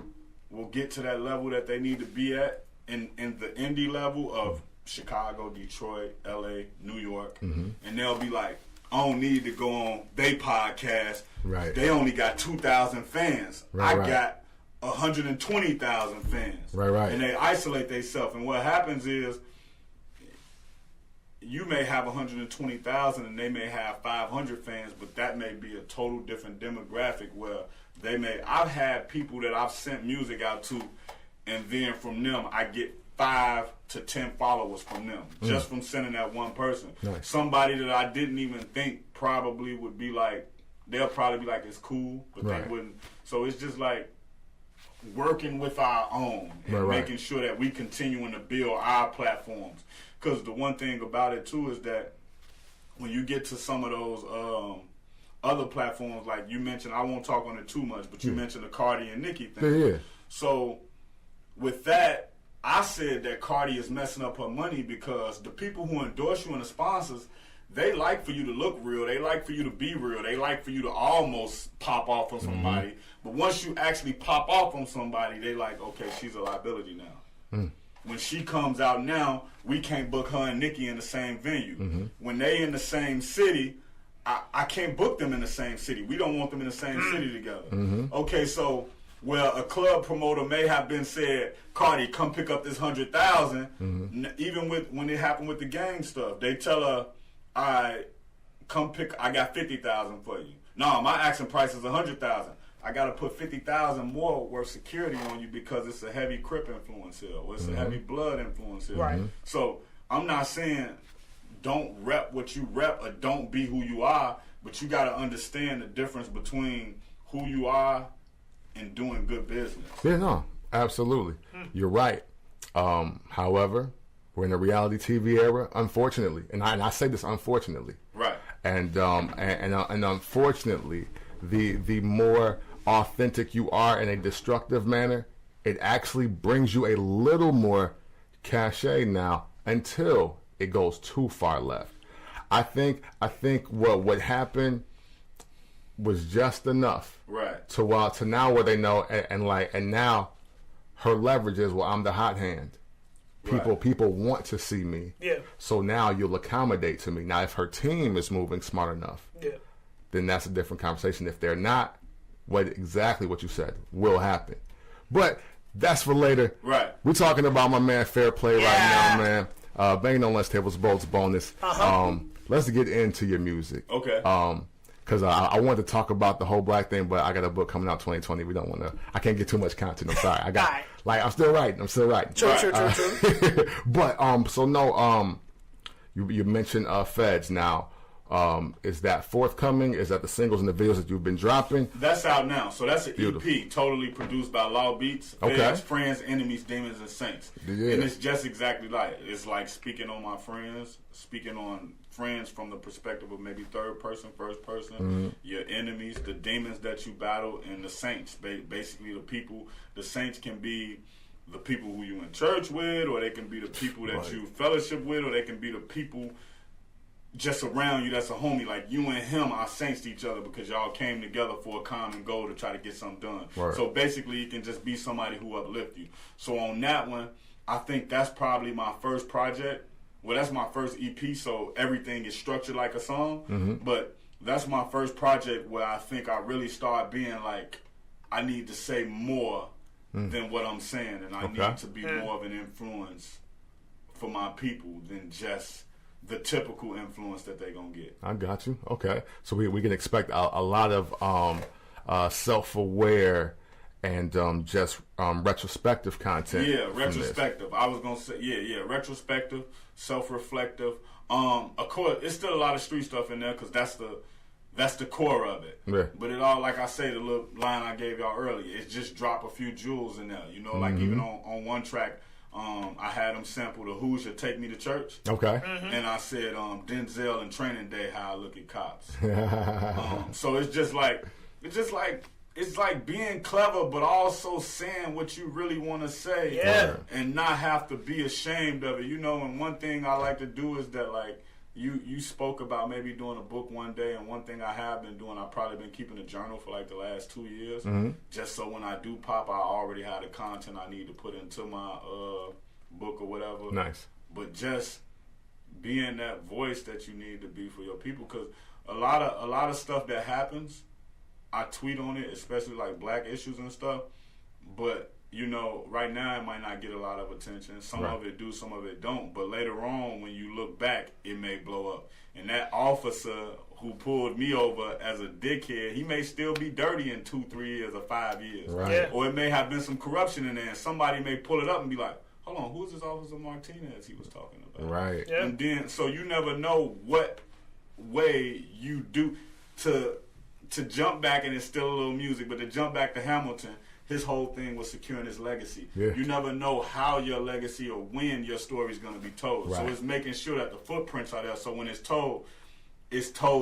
will get to that level that they need to be at in the indie level of Chicago, Detroit, LA, New York, and they'll be like, I don't need to go on they podcast. Right. They only got 2,000 fans. I got 120,000 fans. Right. And they isolate themselves. And what happens is, you may have 120,000 and they may have 500 fans, but that may be a total different demographic where they may. I've had people that I've sent music out to, and then from them I get 5 to 10 followers from them, just from sending that one person. Nice. Somebody that I didn't even think probably would be like, they'll probably be like, it's cool, but they wouldn't. So it's just like working with our own and making sure that we continuing to build our platforms. Because the one thing about it too is that when you get to some of those other platforms, like you mentioned, I won't talk on it too much, but you mentioned the Cardi and Nicki thing. Yeah. So with that, I said that Cardi is messing up her money because the people who endorse you and the sponsors, they like for you to look real. They like for you to be real. They like for you to almost pop off on somebody. Mm-hmm. But once you actually pop off on somebody, they like, okay, she's a liability now. Mm. When she comes out now, we can't book her and Nikki in the same venue. Mm-hmm. When they in the same city, I can't book them in the same city. We don't want them in the same city together. Mm-hmm. Okay, so where a club promoter may have been said, Cardi, come pick up this 100,000. Mm-hmm. Even when it happened with the gang stuff, they tell her, I got 50,000 for you. No, my asking price is 100,000. I got to put 50,000 more worth security on you because it's a heavy Crip influence here, or it's a heavy blood influence here. Right. So I'm not saying don't rep what you rep or don't be who you are, but you got to understand the difference between who you are and doing good business. Yeah, no, absolutely. You're right. However, we're in a reality TV era, unfortunately, and I say this unfortunately. Right. And unfortunately, the more authentic you are in a destructive manner, it actually brings you a little more cachet now until it goes too far left. I think what happened was just enough, right? To now where they know and now her leverage is, well, I'm the hot hand. People want to see me. Yeah. So now you'll accommodate to me. Now if her team is moving smart enough, then that's a different conversation. If they're not, exactly what you said will happen. But that's for later. Right. We're talking about my man Fairplay right now, man. Banging on Less Tables, Bolts, Bonus. Let's get into your music. Okay. Because I wanted to talk about the whole black thing, but I got a book coming out 2020. We don't want to. I can't get too much content. I'm sorry. I got I'm still writing. True. But so no. You mentioned F.E.D.S. now. Is that forthcoming? Is that the singles and the videos that you've been dropping? That's out now. So that's an Beautiful. EP, totally produced by Law Beats. F.E.D.S, Friends, Enemies, Demons, and Saints. Yeah. And it's just exactly like it. It's like speaking on my friends, speaking on friends from the perspective of maybe third person, first person, your enemies, the demons that you battle, and the saints. Basically, the people. The saints can be the people who you in church with, or they can be the people that you fellowship with, or they can be the people just around you that's a homie. Like you and him are saints to each other because y'all came together for a common goal to try to get something done. Right. So basically, it can just be somebody who uplift you. So on that one, I think that's probably my first project. Well, that's my first EP, so everything is structured like a song. But that's my first project where I think I really start being like, I need to say more than what I'm saying, and I need to be more of an influence for my people than just the typical influence that they're going to get. I got you. Okay. So we can expect a lot of self-aware and just retrospective content. Yeah, retrospective. I was going to say, retrospective, self-reflective. Of course, it's still a lot of street stuff in there because that's the core of it. Yeah. But it all, like I say, the little line I gave y'all earlier, it's just drop a few jewels in there. You know, like even on one track, I had them sample the Hoosier Take Me to Church. Okay. And I said Denzel and Training Day, how I look at cops. So it's like being clever, but also saying what you really want to say, and not have to be ashamed of it. You know, and one thing I like to do is that, like, you spoke about maybe doing a book one day, and one thing I have been doing, I've probably been keeping a journal for like the last 2 years, just so when I do pop, I already have the content I need to put into my book or whatever. Nice. But just being that voice that you need to be for your people, because a lot of stuff that happens, I tweet on it, especially like black issues and stuff, but you know, right now it might not get a lot of attention. Some of it do, some of it don't. But later on, when you look back, it may blow up. And that officer who pulled me over as a dickhead, he may still be dirty in 2, 3 years or 5 years. Right. Yeah. Or it may have been some corruption in there, and somebody may pull it up and be like, hold on, who's this Officer Martinez he was talking about? Right. Yeah. And then, so you never know what way you do to jump back, and it's still a little music, but to jump back to Hamilton, his whole thing was securing his legacy. Yeah. You never know how your legacy or when your story is going to be told. Right. So it's making sure that the footprints are there. So when it's told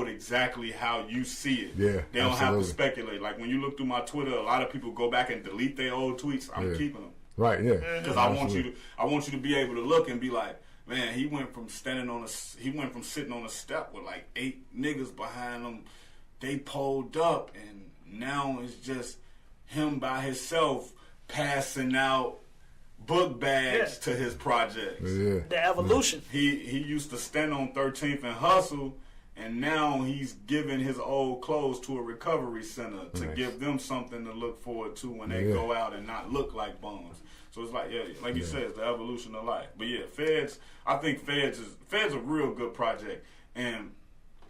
exactly how you see it. Yeah, they don't have to speculate. Like when you look through my Twitter, a lot of people go back and delete their old tweets. I'm keeping them. Right. Yeah. Because I want you to be able to look and be like, man, he went from sitting on a step with like 8 niggas behind him. They pulled up, and now it's just him by himself passing out book bags to his projects. The evolution. He used to stand on 13th and hustle, and now he's giving his old clothes to a recovery center to give them something to look forward to when they go out and not look like bums. So it's like, like you said, it's the evolution of life. But yeah, F.E.D.S, I think F.E.D.S is a real good project. And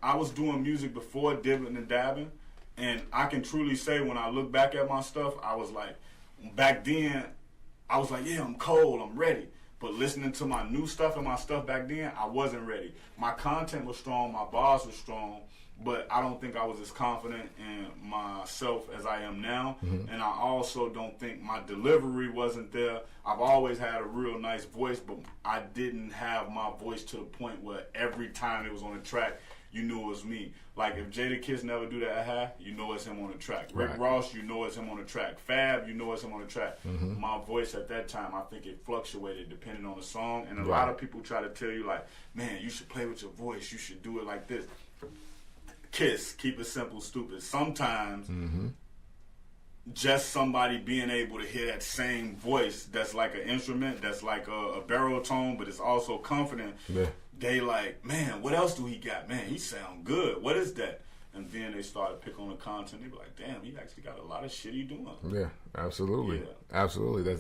I was doing music before dibbing and dabbing, and I can truly say when I look back at my stuff, I was like, back then, I was like, yeah, I'm cold, I'm ready. But listening to my new stuff and my stuff back then, I wasn't ready. My content was strong, my bars were strong, but I don't think I was as confident in myself as I am now. And I also don't think my delivery wasn't there. I've always had a real nice voice, but I didn't have my voice to the point where every time it was on the track, you knew it was me. Like if Jadakiss never do that high, you know it's him on the track. Rick Ross, you know it's him on the track. Fab, you know it's him on the track. My voice at that time, I think it fluctuated depending on the song. And a lot of people try to tell you like, man, you should play with your voice. You should do it like this. Kiss, keep it simple, stupid. Sometimes just somebody being able to hear that same voice that's like an instrument, that's like a baritone, but it's also confident. They like, man, what else do he got? Man, he sound good. What is that? And then they started pick on the content. They be like, damn, he actually got a lot of shit he doing. Yeah, absolutely. Absolutely.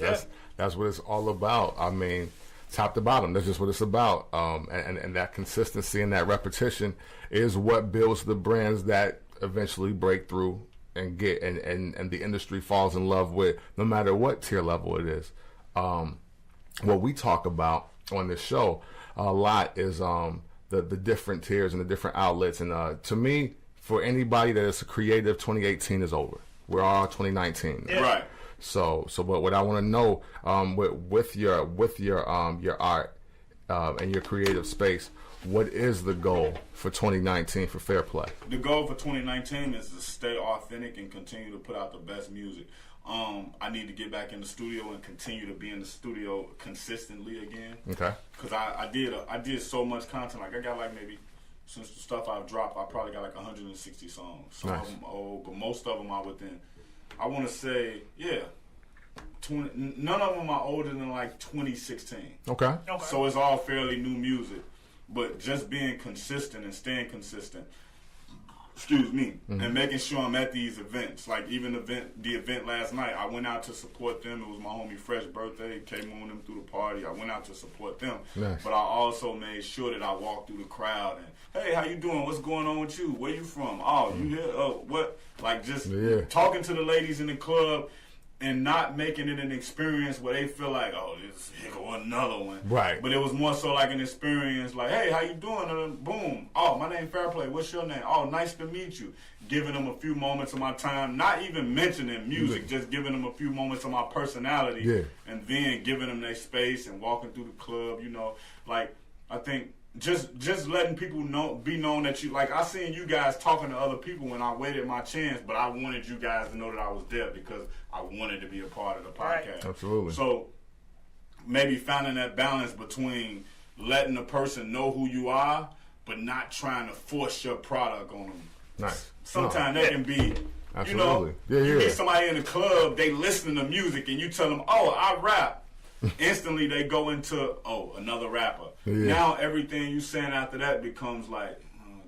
That's what it's all about. I mean, top to bottom, that's just what it's about. And that consistency and that repetition is what builds the brands that eventually break through and get and the industry falls in love with, no matter what tier level it is. What we talk about on this show a lot is the different tiers and the different outlets. And to me, for anybody that is a creative, 2018 is over. We're all 2019. Right. So what I want to know with your art and your creative space, what is the goal for 2019 for Fairplay? The goal for 2019 is to stay authentic and continue to put out the best music. I need to get back in the studio and continue to be in the studio consistently again. Okay. Because I did so much content. Like I got like maybe, since the stuff I've dropped, I probably got like 160 songs. Some of them old, but most of them are within, I want to say, 20, none of them are older than like 2016. Okay. So it's all fairly new music. But just being consistent and staying consistent, and making sure I'm at these events. Like even the event last night, I went out to support them. It was my homie Fresh birthday. Came on them through the party. I went out to support them. Nice. But I also made sure that I walked through the crowd and, hey, how you doing? What's going on with you? Where you from? Oh, you here? Oh, what? Like just talking to the ladies in the club and not making it an experience where they feel like, oh, this here go another one. Right. But it was more so like an experience like, hey, how you doing? And then boom. Oh, my name Fairplay. What's your name? Oh, nice to meet you. Giving them a few moments of my time, not even mentioning music, just giving them a few moments of my personality, and then giving them their space and walking through the club, you know. Like, I think just letting people be known that you, like, I seen you guys talking to other people when I waited my chance, but I wanted you guys to know that I was there because I wanted to be a part of the podcast. Right. Absolutely. So maybe finding that balance between letting the person know who you are, but not trying to force your product on them. Nice. Sometimes that can be, absolutely. You meet somebody in the club, they listening to music, and you tell them, oh, I rap. Instantly they go into, oh, another rapper. Now everything you saying after that becomes like,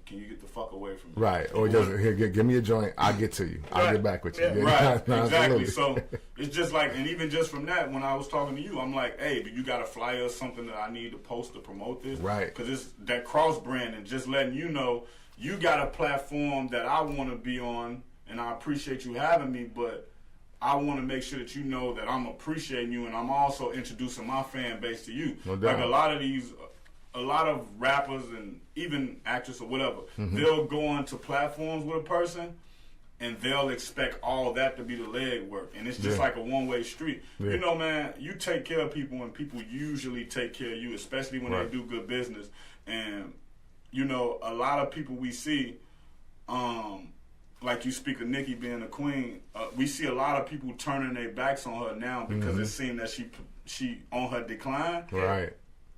can you get the fuck away from me? Right. Or just, here, give me a joint, I'll get to you. I'll get back with you. Right. Exactly. So it's just like, and even just from that, when I was talking to you, I'm like, hey, do you got a flyer or something that I need to post to promote this? Right. Because it's that cross brand and just letting you know, you got a platform that I want to be on, and I appreciate you having me, but I want to make sure that you know that I'm appreciating you, and I'm also introducing my fan base to you. No doubt. Like a lot of rappers and even actors or whatever, they'll go onto platforms with a person, and they'll expect all that to be the leg work, and it's just like a one-way street. You know, man, you take care of people, and people usually take care of you, especially when they do good business. And you know, a lot of people we see, like you speak of Nicki being a queen, we see a lot of people turning their backs on her now because it seems that she on her decline. Right.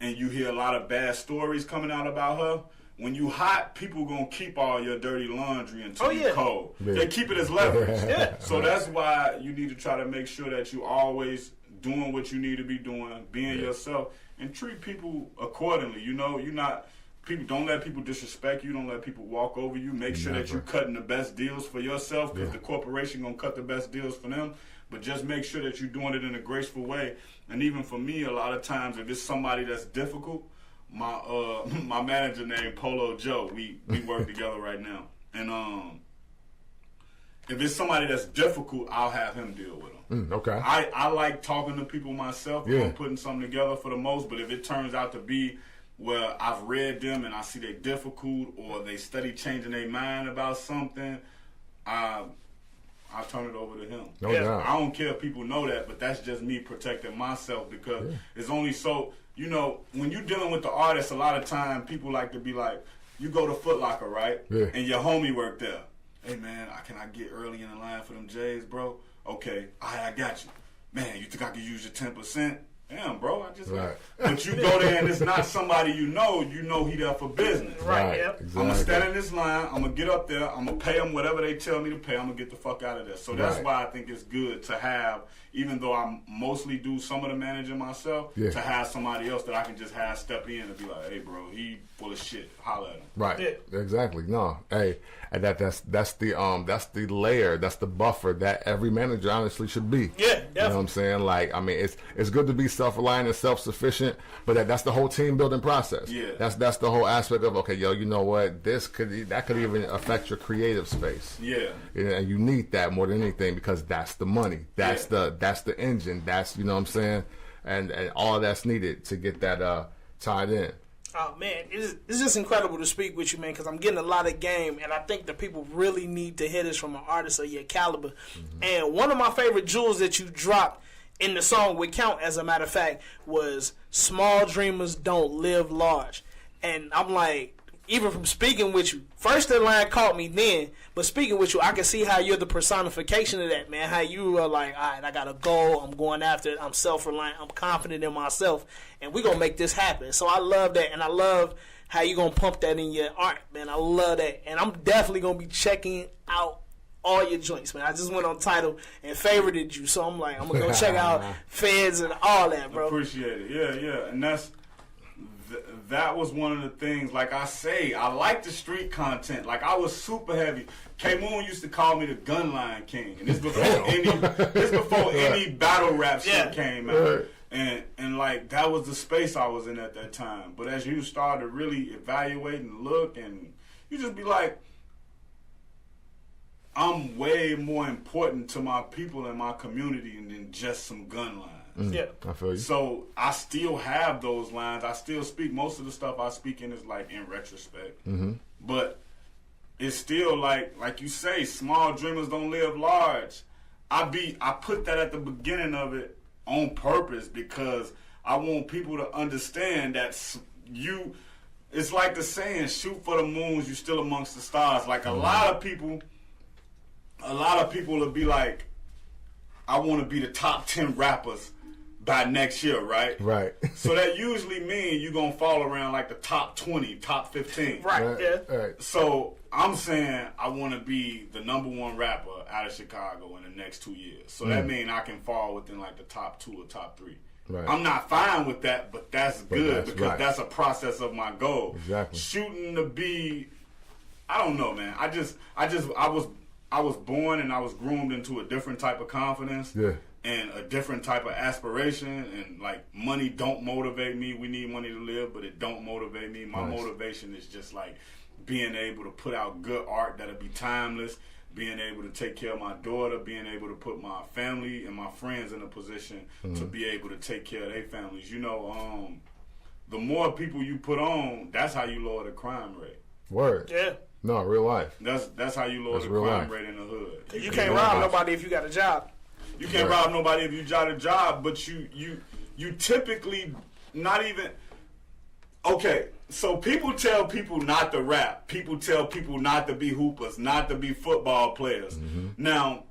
and you hear a lot of bad stories coming out about her, when you hot, people gonna keep all your dirty laundry until you cold. Yeah. They keep it as leverage. So that's why you need to try to make sure that you always doing what you need to be doing, being yourself, and treat people accordingly. You know, people don't let people disrespect you. Don't let people walk over you. Make sure that you're cutting the best deals for yourself, because the corporation gonna cut the best deals for them. But just make sure that you're doing it in a graceful way. And even for me, a lot of times, if it's somebody that's difficult, my manager named Polo Joe, we work together right now. And if it's somebody that's difficult, I'll have him deal with them. Okay. I like talking to people myself. I'm putting something together for the most. But if it turns out to be where I've read them and I see they're difficult, or they study changing their mind about something, I'll turn it over to him. No doubt. I don't care if people know that, but that's just me protecting myself, because it's only so, you know, when you're dealing with the artist, a lot of time people like to be like, you go to Foot Locker, right? Yeah. And your homie worked there. Hey, man, can I get early in the line for them J's, bro? Okay, I got you. Man, you think I could use your 10%? Damn, bro, I just But you go there and it's not somebody you know he there for business. Right, yep. Exactly. I'm going to stand in this line, I'm going to get up there, I'm going to pay them whatever they tell me to pay, I'm going to get the fuck out of there. So that's why I think it's good to have, even though I mostly do some of the managing myself, to have somebody else that I can just have step in and be like, hey, bro, he full of shit, holla at him. Right, exactly. No, hey, and that's the layer, that's the buffer that every manager honestly should be. Yeah, definitely. You know what I'm saying? Like, I mean, it's good to be self-reliant and self-sufficient, but that's the whole team building process. Yeah, that's the whole aspect of, okay, yo, you know what? That could even affect your creative space. Yeah, and you need that more than anything, because that's the money, that's the engine, that's, you know what I'm saying, and all that's needed to get that tied in. Oh, man, it's just incredible to speak with you, man, because I'm getting a lot of game, and I think that people really need to hear this from an artist of your caliber. Mm-hmm. And one of my favorite jewels that you dropped in the song with Count, as a matter of fact, was "Small Dreamers Don't Live Large." And I'm like, even from speaking with you, first the line caught me then, but speaking with you, I can see how you're the personification of that, man. How you are like, all right, I got a goal, I'm going after it, I'm self-reliant, I'm confident in myself, and we're going to make this happen. So I love that, and I love how you're going to pump that in your art, man. I love that, and I'm definitely going to be checking out all your joints, man. I just went on Tidal and favorited you, so I'm like, I'm going to go check out F.E.D.S and all that, bro. Appreciate it. Yeah, and that was one of the things, like I say, I like the street content. Like, I was super heavy. K-Moon used to call me the Gunline King. And this before any battle rap shit came out. And like, that was the space I was in at that time. But as you start to really evaluate and look, and you just be like, I'm way more important to my people and my community than just some gun lines. Yeah, I feel you. So I still have those lines. I still speak. Most of the stuff I speak in is like in retrospect. Mm-hmm. But it's still like you say, small dreamers don't live large. I put that at the beginning of it on purpose, because I want people to understand that it's like the saying, shoot for the moons, you still amongst the stars. Like, a lot of people will be like, I want to be the top 10 rappers by next year, right? Right. So that usually means you're going to fall around like the top 20, top 15. Right, yeah. Right. So I'm saying I want to be the #1 rapper out of Chicago in the next 2 years. So that means I can fall within like the top 2 or top 3. Right. I'm not fine with that, but that's good, because that's a process of my goal. Exactly. Shooting to be, I don't know, man. I was born and I was groomed into a different type of confidence. Yeah. And a different type of aspiration, and like, money don't motivate me. We need money to live, but it don't motivate me. My motivation is just like being able to put out good art that'll be timeless, being able to take care of my daughter, being able to put my family and my friends in a position to be able to take care of their families. You know, the more people you put on, that's how you lower the crime rate. Word. Yeah. No, real life. That's how you lower the crime rate in the hood. You can't rob nobody if you got a job. You can't rob nobody if you got a job, but you typically not even. Okay, so people tell people not to rap. People tell people not to be hoopers, not to be football players. Mm-hmm. Now,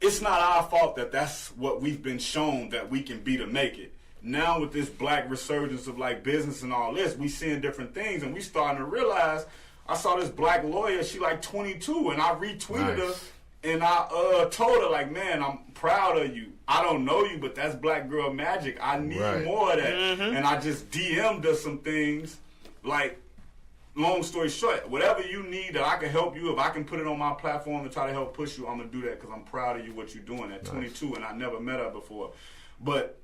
it's not our fault that that's what we've been shown that we can be to make it. now with this black resurgence of like business and all this, we seeing different things, and we starting to realize. I saw this black lawyer. She like 22, and I retweeted her, and I told her like, man, I'm proud of you. I don't know you, but that's black girl magic. I need more of that. And I just DM'd her some things. Like, long story short, whatever you need that I can help you, if I can put it on my platform and try to help push you, I'm gonna do that because I'm proud of you, what you're doing at 22, and I never met her before. But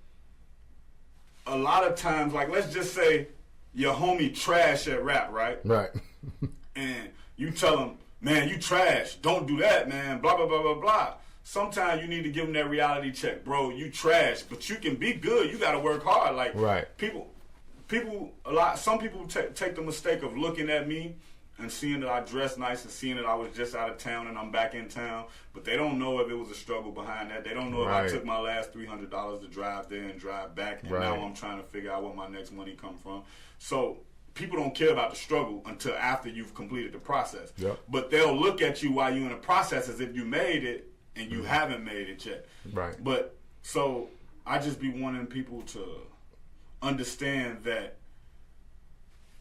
a lot of times, like, let's just say your homie trash at rap, right? Right. And you tell him, man, you trash. Don't do that, man. Blah, blah, blah, blah, blah. Sometimes you need to give them that reality check. Bro, you trash, but you can be good. You got to work hard. Like, some people take the mistake of looking at me and seeing that I dress nice and seeing that I was just out of town and I'm back in town. But they don't know if it was a struggle behind that. They don't know if I took my last $300 to drive there and drive back. And now I'm trying to figure out where my next money come from. So people don't care about the struggle until after you've completed the process. Yep. But they'll look at you while you're in the process as if you made it and you haven't made it yet. Right. But so I just be wanting people to understand that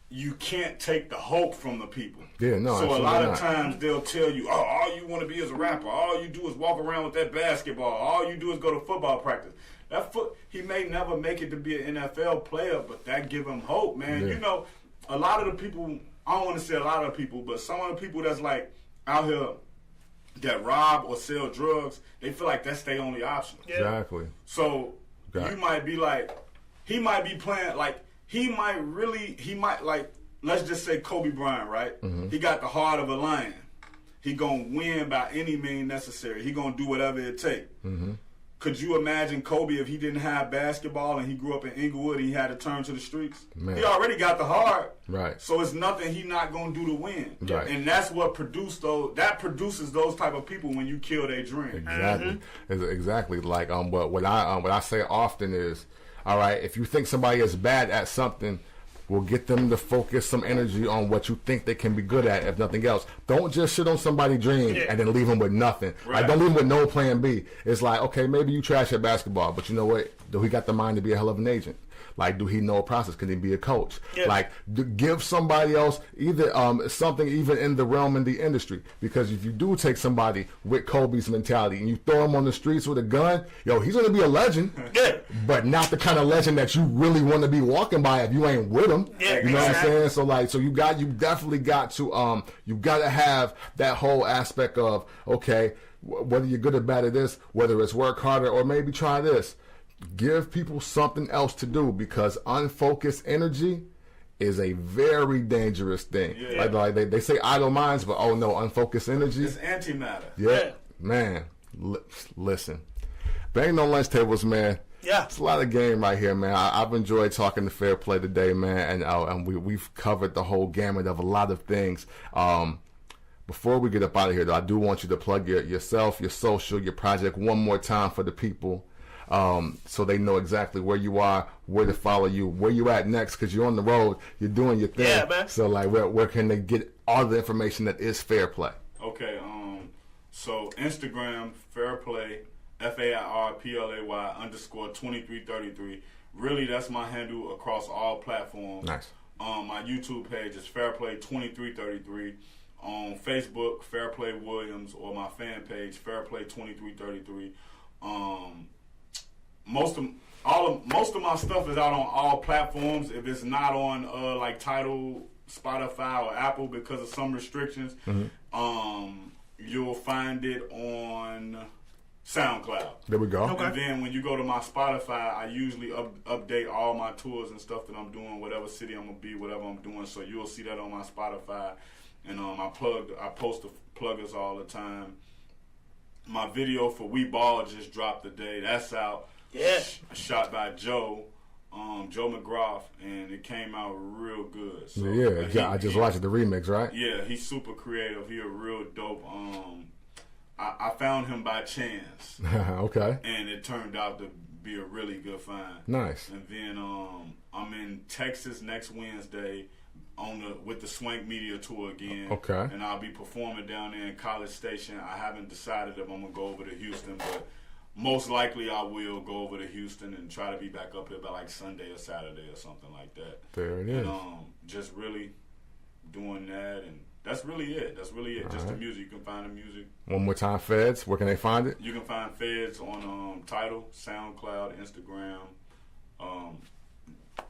you can't take the hope from the people. Yeah, no. So a lot of times they'll tell you, oh, all you want to be is a rapper. All you do is walk around with that basketball. All you do is go to football practice. He may never make it to be an NFL player, but that give him hope, man. Yeah. You know, a lot of the people, I don't want to say a lot of people, but some of the people that's like out here that rob or sell drugs, they feel like that's their only option. Yeah. Exactly. So you might be like, he might be playing, like, he might like, let's just say Kobe Bryant, right? Mm-hmm. He got the heart of a lion. He gonna win by any means necessary. He gonna do whatever it takes. Mm-hmm. Could you imagine Kobe if he didn't have basketball and he grew up in Inglewood and he had to turn to the streets? Man. He already got the heart. Right. So it's nothing he not going to do to win. Right. And that's what produces those type of people when you kill their dream. Exactly. Mm-hmm. Exactly. Like what I say often is, all right, if you think somebody is bad at something, we'll get them to focus some energy on what you think they can be good at, if nothing else. Don't just shit on somebody's dream and then leave them with nothing. Right. Like, don't leave them with no plan B. It's like, okay, maybe you trash at basketball, but you know what? Do he got the mind to be a hell of an agent? Like, do he know a process? Can he be a coach? Yeah. Like, give somebody else either something even in the realm in the industry. Because if you do take somebody with Kobe's mentality and you throw him on the streets with a gun, he's going to be a legend, but not the kind of legend that you really want to be walking by if you ain't with him. Yeah, you know what I'm saying? So you definitely got to you got to have that whole aspect of, okay, whether you're good or bad at this, whether it's work harder or maybe try this. Give people something else to do, because unfocused energy is a very dangerous thing. Yeah. Like they say idle minds, but oh no, unfocused energy. It's antimatter. Yeah. Man. Listen. Bang on lunch tables, man. Yeah. It's a lot of game right here, man. I've enjoyed talking to Fairplay today, man, and we've covered the whole gamut of a lot of things. Before we get up out of here, though, I do want you to plug yourself, your social, your project one more time for the people. So they know exactly where you are, where to follow you, where you at next, because you're on the road, you're doing your thing. Yeah, man. So like, where can they get all the information that is Fairplay? Okay, so Instagram, Fairplay, FAIRPLAY _2333. Really, that's my handle across all platforms. Nice. My YouTube page is Fairplay 2333. On Facebook, Fairplay Williams, or my fan page, Fairplay 2333. Most of my stuff is out on all platforms. If it's not on like Tidal, Spotify, or Apple because of some restrictions, you'll find it on SoundCloud. There we go. Okay. And then when you go to my Spotify, I usually update all my tours and stuff that I'm doing, whatever city I'm gonna be, whatever I'm doing. So you'll see that on my Spotify. And I post the pluggers all the time. My video for We Ball just dropped today. That's out. Yeah. Shot by Joe McGrath, and it came out real good. So, I just watched the remix, right? Yeah, he's super creative. He a real dope. I found him by chance. Okay. And it turned out to be a really good find. Nice. And then I'm in Texas next Wednesday with the Swank Media Tour again. Okay. And I'll be performing down there in College Station. I haven't decided if I'm gonna go over to Houston, but most likely I will go over to Houston and try to be back up here by like Sunday or Saturday or something like that. There it is. And, just really doing that, and that's really it. That's really it. Just the music. You can find the music. One more time, F.E.D.S. Where can they find it? You can find F.E.D.S on Tidal, SoundCloud, Instagram,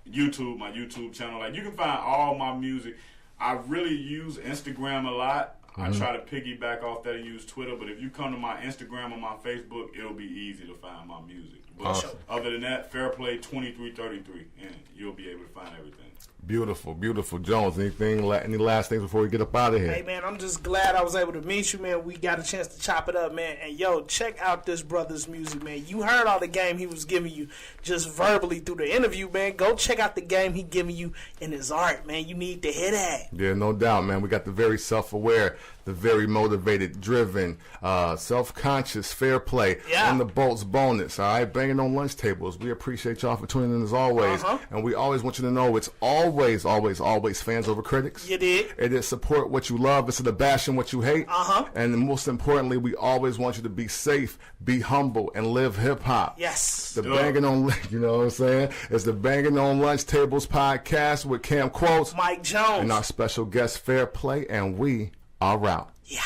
YouTube, my YouTube channel. Like, you can find all my music. I really use Instagram a lot. I try to piggyback off that and use Twitter, but if you come to my Instagram or my Facebook, it'll be easy to find my music. But other than that, Fairplay 2333, and you'll be able to find everything. Beautiful, beautiful. Jones, any last things before we get up out of here? Hey, man, I'm just glad I was able to meet you, man. We got a chance to chop it up, man. And, yo, check out this brother's music, man. You heard all the game he was giving you just verbally through the interview, man. Go check out the game he giving you in his art, man. You need to hear that. Yeah, no doubt, man. We got the very self-aware, the very motivated, driven, self-conscious, Fairplay, and the Bolts bonus, all right? Banging on lunch tables. We appreciate y'all for tuning in as always. And we always want you to know it's always, always, always fans over critics. You did. It is support what you love instead of bashing what you hate. And most importantly, we always want you to be safe, be humble, and live hip-hop. Yes. The Banging on, you know what I'm saying? It's the Banging on Lunch Tables podcast with Cam Quotes, Mike Jones, and our special guest, Fairplay, and we are out. Yeah.